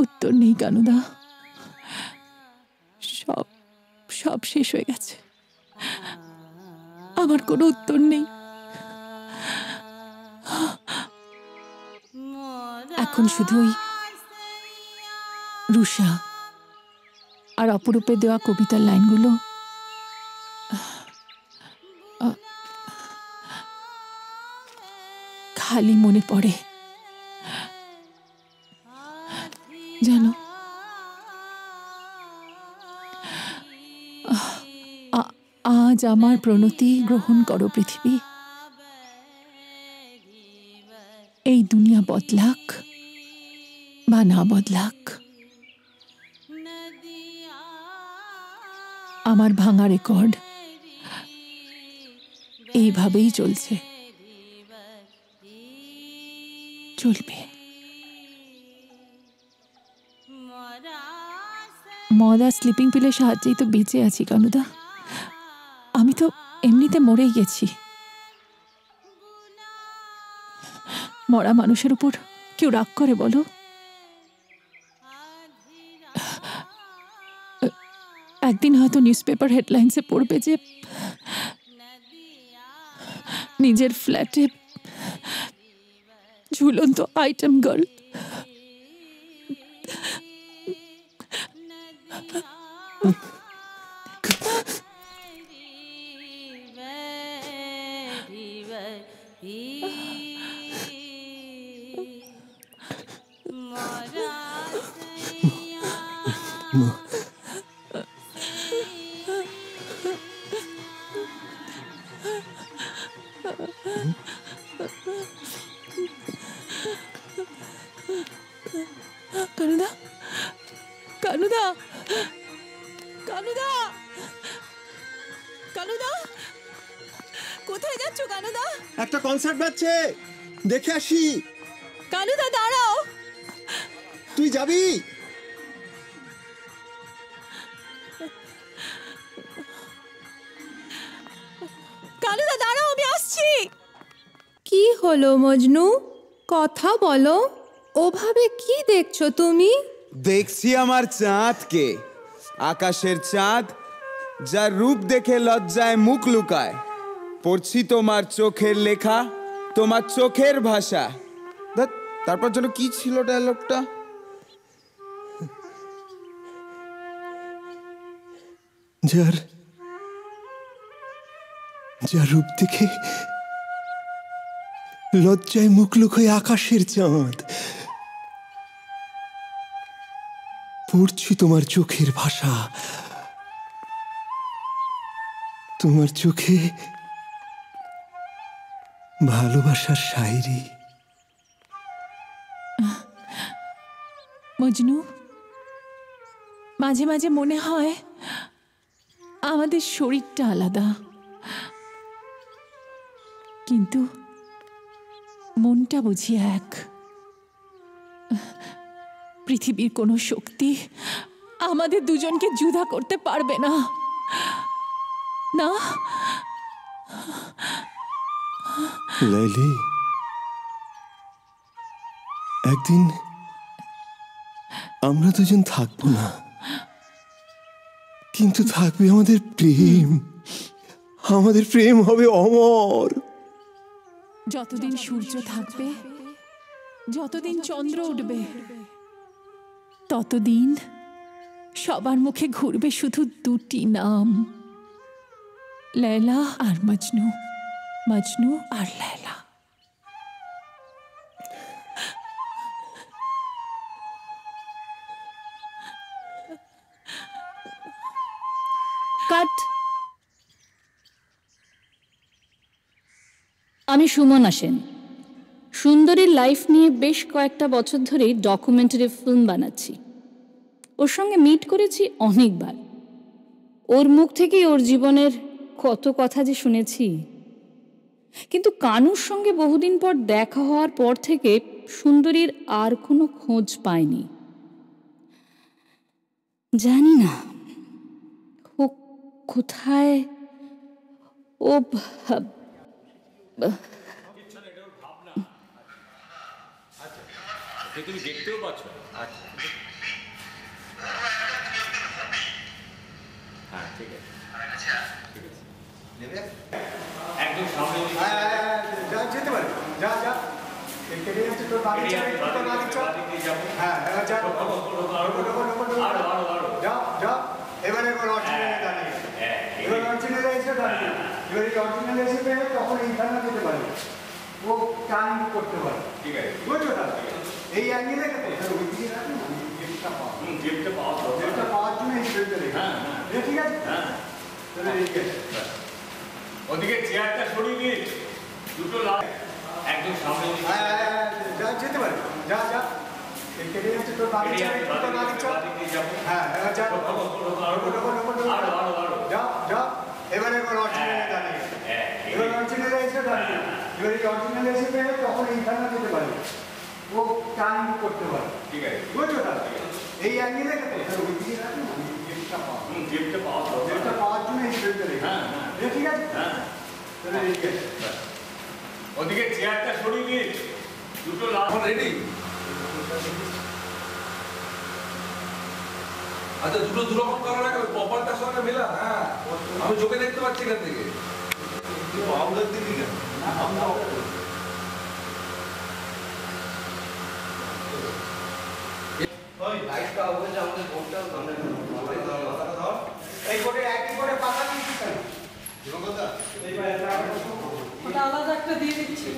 উত্তর নেই কানুদা, সব সব শেষ হয়ে গেছে। আমার কোনো উত্তর নেই। এখন শুধু ওই রুষা আর অপরূপে দেওয়া কবিতার লাইনগুলো খালি মনে পড়ে। জানো, আজ আমার প্রণতি গ্রহণ করো পৃথিবী। এই দুনিয়া বদলাক বা না বদলাক, আমার ভাঙা রেকর্ড এইভাবেই চলছে, চলবে। মদা স্লিপিং পিলের সাহায্যেই তো বেঁচে আছি কানুদা। আমি তো এমনিতে মরেই গেছি। মরা মানুষের উপর কেউ রাগ করে বলো? একদিন হয়তো নিউজ পেপার হেডলাইন্সে পড়বে যে নিজের ফ্ল্যাটে ঝুলন্ত আইটেম গার্ল। কানুদা, কানুদা, কানুদা, কানুদা, কোথায় যাচ্ছ কানুদা? একটা কনসার্ট বাজছে, দেখে আসি। কানুদা দাঁড়াও। তুই যাবি? কানুদা দাঁড়াও, আমি আসছি। কি হলো মজনু, কথা বলো। ওভাবে কি দেখছো তুমি? দেখছি আমার চাঁদকে, আকাশের চাঁদ যার রূপ দেখে লজ্জায় মুখ লুকায়, পড়ছি তোমার চোখের লেখা, তোমার চোখের ভাষা। তারপর যেন কি ছিল ডায়লগটা? যার যার রূপ দেখে লজ্জায় মুখ লুকোয় আকাশের চাঁদ, পড়ছি তোমার চোখের ভাষা, তোমার চোখে ভালোবাসার শায়রি। মজনু, মাঝে মাঝে মনে হয় আমাদের শরীরটা আলাদা, কিন্তু মনটা বুঝি এক। পৃথিবীর কোনো শক্তি আমাদের দুজনকে জুদা করতে পারবে না। না লাইলি, একদিন আমরা দুজন থাকবো না, কিন্তু থাকবে আমাদের প্রেম। আমাদের প্রেম হবে অমর। যতদিন সূর্য থাকবে, যতদিন চন্দ্র উঠবে, ততদিন সবার মুখে ঘুরবে শুধু দুটি নাম, লায়লা আর মজনু, মজনু আর লায়লা। কাট। আমি সুমনা সেন, সুন্দরীর লাইফ নিয়ে বেশ কয়েকটা বছর ধরেই ডকুমেন্টারি ফিল্ম বানাচ্ছি। ওর সঙ্গে মিট করেছি অনেকবার। ওর মুখ থেকেই ওর জীবনের কত কথা যে শুনেছি, কিন্তু কানুর সঙ্গে বহুদিন পর দেখা হওয়ার পর থেকে সুন্দরীর আর কোনো খোঁজ পাইনি। জানি না ও কোথায়। ও তুমি দেখতেও পাচ্ছ। হ্যাঁ, ঠিক আছে, ঠিক আছে, একদম সামনে যেতে পারে। যা যা, কেটে যাচ্ছে তোর বাড়ি চল, তোর বাড়ি চল। হ্যাঁ যা, যা যা। এবারে অরিজিনালে দাঁড়িয়ে, এবার অরিজিনালে এসে দাঁড়িয়ে, এবার এই অরিজিনালে এসে পেয়ে তখন এইখানে যেতে পারে, ও টান করতে পারে। ঠিক আছে, বুঝছো না? এই অ্যাঙ্গেলে ওই দিকে রাখুন, গেটটা পাওয়ার জন্য এই ফেলতে রেখে। ঠিক আছে, তাহলে ওদিকে চেয়ারটা সরিয়ে দিন, দুটো একদম সামনে। যা, যেতে পারে। যা যা, কেটে যাচ্ছে তোর বাড়ি চল, তোর বাড়ি চল। হ্যাঁ যা, যা যা। এবারে অরিজিনালে দাঁড়িয়ে, এবার অরিজিনালে এসে দাঁড়িয়ে, এবার এই অরিজিনালে এসে পেয়ে তখন এইখানে যেতে পারে, ও টান করতে পারে। ঠিক আছে, বুঝছো না? এই অ্যাঙ্গেলে ওই দিকে রাখুন, গেটটা পাওয়ার জন্য এই ফেলতে রেখে। ঠিক আছে, তাহলে ওদিকে চেয়ারটা সরিয়ে দিন, দুটো রেডি। আচ্ছা, দুটো দুরকম করার আগে পপারটার সঙ্গে মেলা। হ্যাঁ, আমি চোখে দেখতে পাচ্ছি এখান থেকে। আমাদের দিকে কেন লাইটটা অবশ্যই আমাদের বোর্ডটাও ধরে এই করে একই করে পাতা দিচ্ছি তাই জীবনদা। এইবার ওটা আলাদা একটা দিয়ে দিচ্ছি।